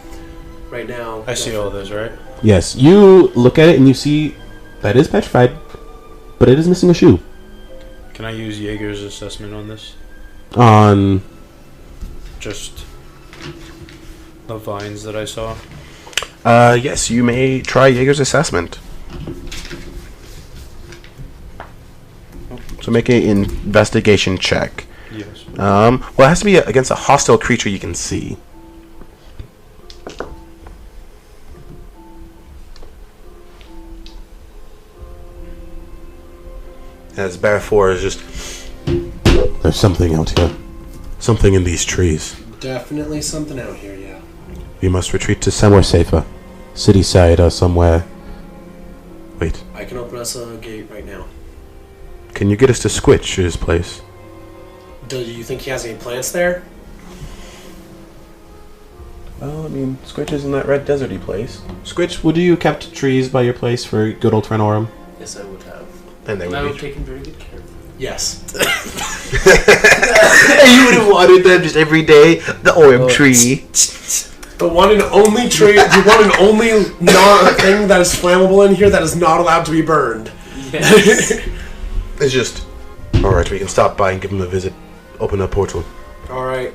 Right now... I see all those, right? Yes, you look at it and you see that is petrified, but it is missing a shoe. Can I use Jaeger's assessment on this? On... Just the vines that I saw? Yes, you may try Jaeger's assessment. So make an investigation check. Yes. Well, it has to be against a hostile creature you can see. As Bear 4 is just... There's something out here. Something in these trees. Definitely something out here, yeah. We must retreat to somewhere safer. City side or somewhere. Wait, I can open us a gate right now. can you get us to Squitch's place? Do you think he has any plants there? Well, I mean, Squitch is in that red deserty place. Squitch, would you kept trees by your place for good old friend Orem? Yes, I would have. And they And I would would have be... taken very good care of them. Yes. You would have watered them just every day. The Orem tree. The one and only tree, the one and only thing that is flammable in here that is not allowed to be burned. Yes. It's just... Alright, we can stop by and give him a visit. Open a portal. Alright,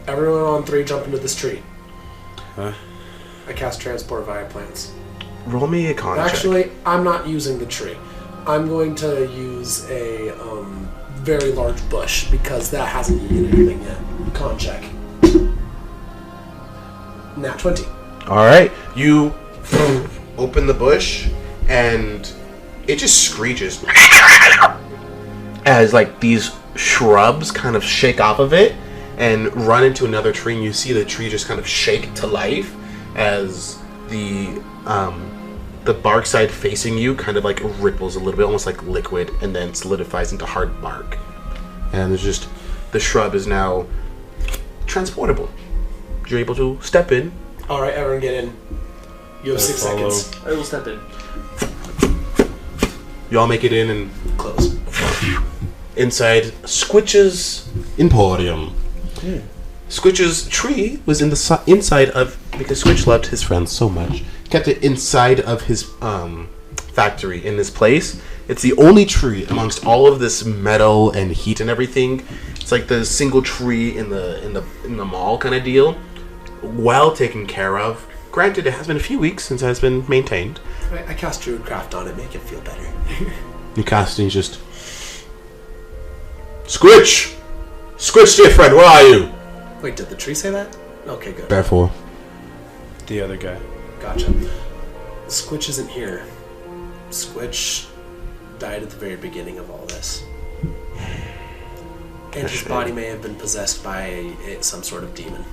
everyone on 3 jump into this tree. Huh? I cast transport via plants. Roll me a con check. Actually, I'm not using the tree. I'm going to use a very large bush because that hasn't eaten anything yet. Con check. Nat 20. Alright, you open the bush, and it just screeches as like these shrubs kind of shake off of it and run into another tree, and you see the tree just kind of shake to life as the bark side facing you kind of like ripples a little bit, almost like liquid, and then solidifies into hard bark. And it's just, the shrub is now transportable. You're able to step in. Alright, everyone get in. You have 6 follow. seconds. I will step in. Y'all make it in, and Close. inside Squitch's Emporium. Squitch's tree was in the inside of, because Squitch loved his friends so much, kept it inside of his factory in this place. It's the only tree amongst all of this metal and heat and everything. It's like the single tree in the mall kind of deal. Well taken care of. Granted, it has been a few weeks since it has been maintained. I cast Druidcraft on it, make it feel better. You cast and you just... Squitch! Squitch, dear friend, where are you? Wait, did the tree say that? Okay, good. Therefore. The other guy. Gotcha. Squitch isn't here. Squitch died at the very beginning of all this. And his body may have been possessed by some sort of demon.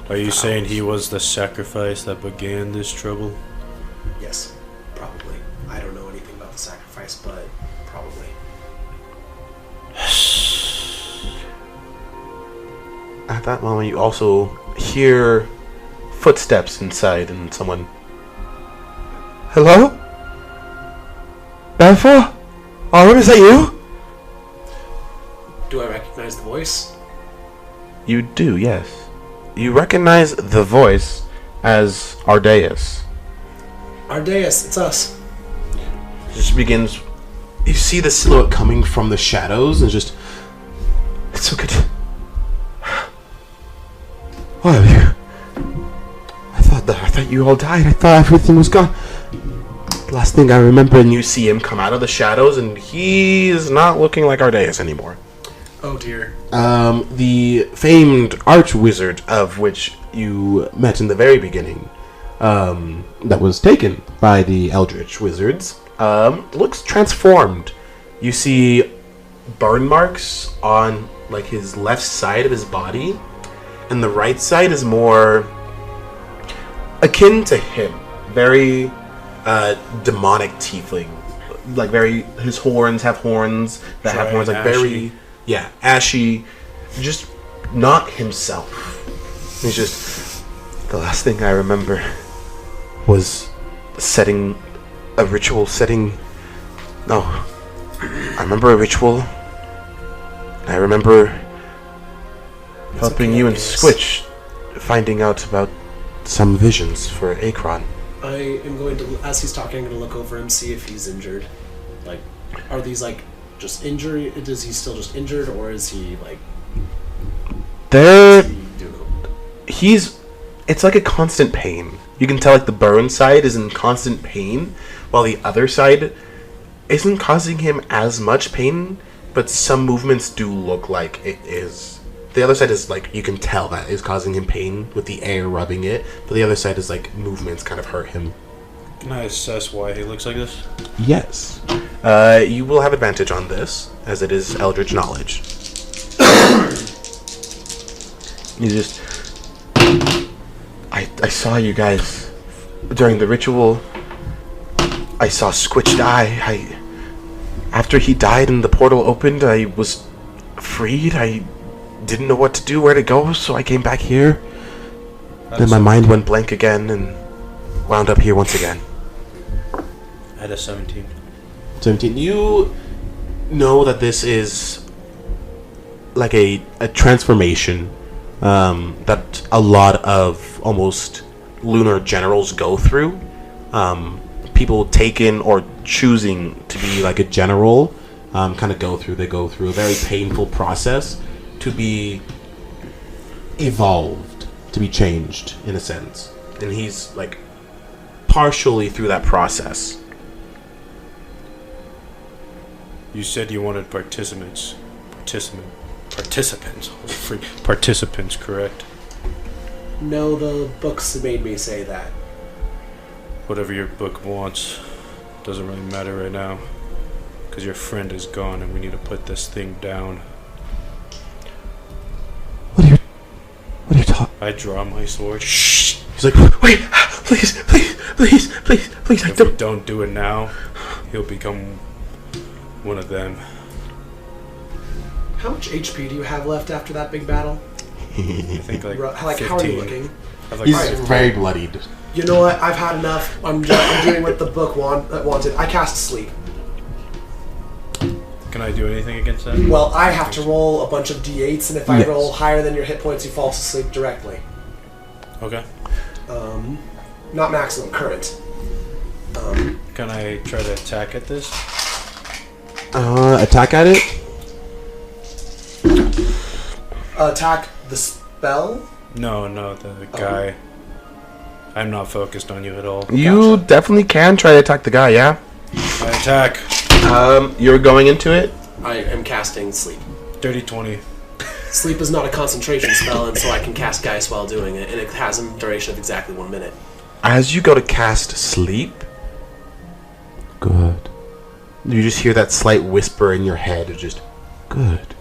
Are you saying he was the sacrifice that began this trouble? Yes, probably. I don't know anything about the sacrifice, but probably. At that moment, you also hear footsteps inside, and someone... Hello? Therefore? Oh, is that you? Do I recognize the voice? You do, yes. You recognize the voice as Ardeus. Ardeus, it's us. Just begins... You see the silhouette coming from the shadows, and just... It's so good. Why are you? I thought you all died. I thought everything was gone. Last thing I remember, and you see him come out of the shadows, and he is not looking like Ardeus anymore. Oh dear. The famed arch-wizard of which you met in the very beginning, that was taken by the Eldritch Wizards, looks transformed. You see burn marks on like his left side of his body, and the right side is more akin to him. Very demonic tiefling. Like very, his horns have horns that have horns, like ashy. very, yeah, ashy. Just not himself. He's just, the last thing I remember was setting a ritual, no, I remember a ritual. I remember helping okay, you and yes. Squitch finding out about some visions for Akron. I am going to, as he's talking, I'm going to look over him, see if he's injured. Like, are these like just injury? Is he still just injured, or is he like? There, Is he doing it's like a constant pain. You can tell like the burn side is in constant pain, while the other side isn't causing him as much pain, but some movements do look like it is. The other side is like, you can tell that is causing him pain with the air rubbing it, but the other side is like movements kind of hurt him. Can I assess why he looks like this? Yes. You will have advantage on this, as it is Eldritch Knowledge. You just... I saw you guys during the ritual. I saw Squitch die. After he died and the portal opened, I was freed. I didn't know what to do, where to go, so I came back here. Then my mind went blank again and wound up here once again. I had a 17. 17. You know that this is like a transformation that a lot of almost lunar generals go through. People taken or choosing to be like a general kind of go through. They go through a very painful process to be evolved, to be changed, in a sense. And he's, like, partially through that process. You said you wanted participants, correct? No, the books made me say that. Whatever your book wants doesn't really matter right now. Because your friend is gone and we need to put this thing down. What are you talking? I draw my sword. Shh! He's like, wait, please. If we don't do it now, he'll become one of them. How much HP do you have left after that big battle? I think like Like 15. how are you looking? I've like He's 15. very bloodied. You know what? I've had enough. I'm doing what the book wanted. I cast sleep. Can I do anything against that? Well, I have to roll a bunch of d8s, and if I Yes. roll higher than your hit points, you fall asleep directly. Okay. Not maximum, current. Can I try to attack at this? Attack at it? Attack the spell? No, the guy. I'm not focused on you at all. You definitely can try to attack the guy, yeah? I attack. You're going into it? I am casting sleep. Dirty 20. Sleep is not a concentration spell, and so I can cast Geist while doing it, and it has a duration of exactly 1 minute. As you go to cast sleep, Good. you just hear that slight whisper in your head of just, Good.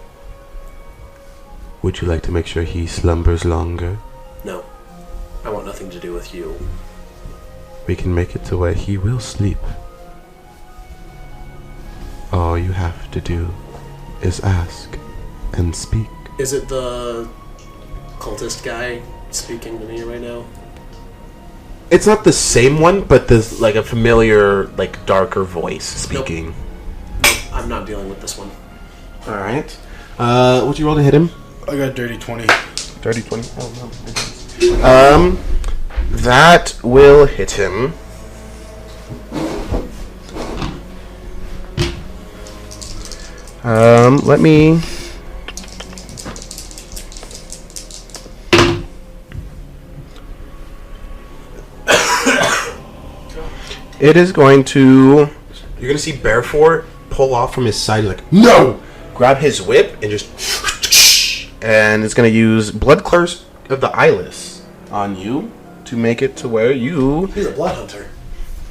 Would you like to make sure he slumbers longer? No. I want nothing to do with you. We can make it to where he will sleep. All you have to do is ask and speak. Is it the cultist guy speaking to me right now? it's not the same one, but there's like a familiar, like darker voice speaking. Nope, I'm not dealing with this one. Alright. What'd you roll to hit him? I got dirty 20. Dirty 20. Oh no. That will hit him. Let me. It is going to. You're gonna see Bearfort pull off from his side. He's like, no! Grab his whip and just. And it's gonna use Blood Curse of the Eyeless on you to make it to where you. He's a blood hunter.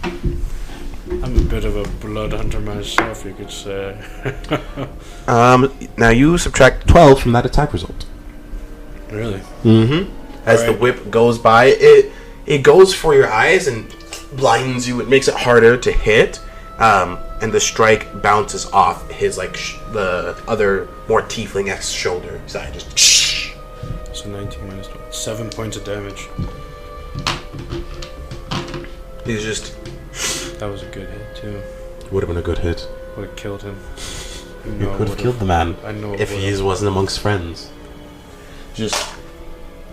I'm a bit of a blood hunter myself, you could say. Now you subtract 12 from that attack result. Really? Mm-hmm. As the Alright. whip goes by, it goes for your eyes and blinds you. It makes it harder to hit, and the strike bounces off his the other more tiefling-esque shoulder. So I just. So 19 minus 12. 7 points of damage. He's just. That was a good hit, too. Would have been a good hit. Would have killed him. You could have killed the man I know. if he wasn't amongst friends. Just.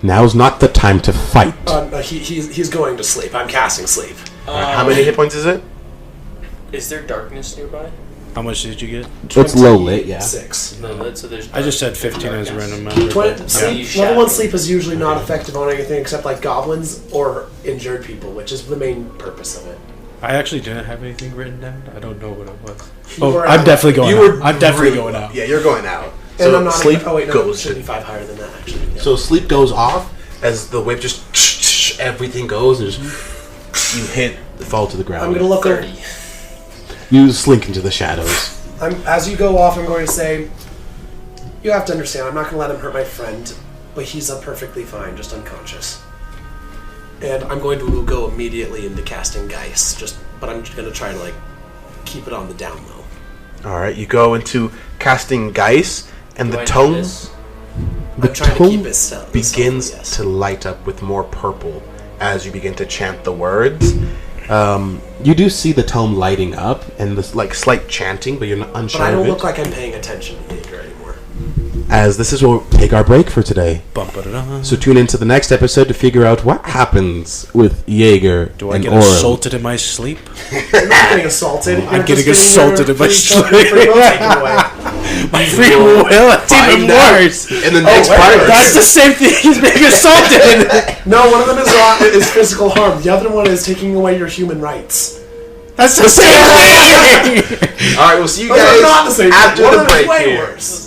Now's not the time to fight. He's going to sleep. I'm casting sleep. How many hit points is it? Is there darkness nearby? How much did you get? It's low lit, yeah. 6. No, so there's. I just said 15 as a random number. Sleep, Yeah. level 1 sleep is usually not effective on anything except like goblins or injured people, which is the main purpose of it. I actually didn't have anything written down. I don't know what it was. You Oh, were I'm out. definitely going You out. were I'm definitely really- going out. Yeah, you're going out. And So I'm not sleep even, oh wait, no, it goes. should be 5 higher than that actually. Yeah. So sleep goes off As the whip just. everything goes and just you hit fall to the ground. I'm gonna look over. 30. You slink into the shadows. As you go off, I'm going to say, you have to understand, I'm not going to let him hurt my friend, but he's perfectly fine, just unconscious. And I'm going to go immediately into casting Geist, but I'm going to try to keep it on the down low. All right, you go into casting Geist, and Do the I do tone this? The I'm trying to tone keep it stealth, begins yes. to light up with more purple as you begin to chant the words. You do see the tome lighting up and this Slight chanting, but you're not But unsure I of don't it. look like I'm paying attention to Jaeger anymore. as this is where we'll take our break for today. Bump it on. So tune into the next episode to figure out what happens with Jaeger Do I and get Orim. assaulted in my sleep? You're not getting assaulted. I'm You're just getting assaulted your in my free sleep. will taken away. My free will. That's even Find out worse. in the next part. That's the same thing as being assaulted. No, one of them is physical harm. The other one is taking away your human rights. That's the same thing. All right, we'll see you Those are guys not the same thing. after One the of them is break way here. worse.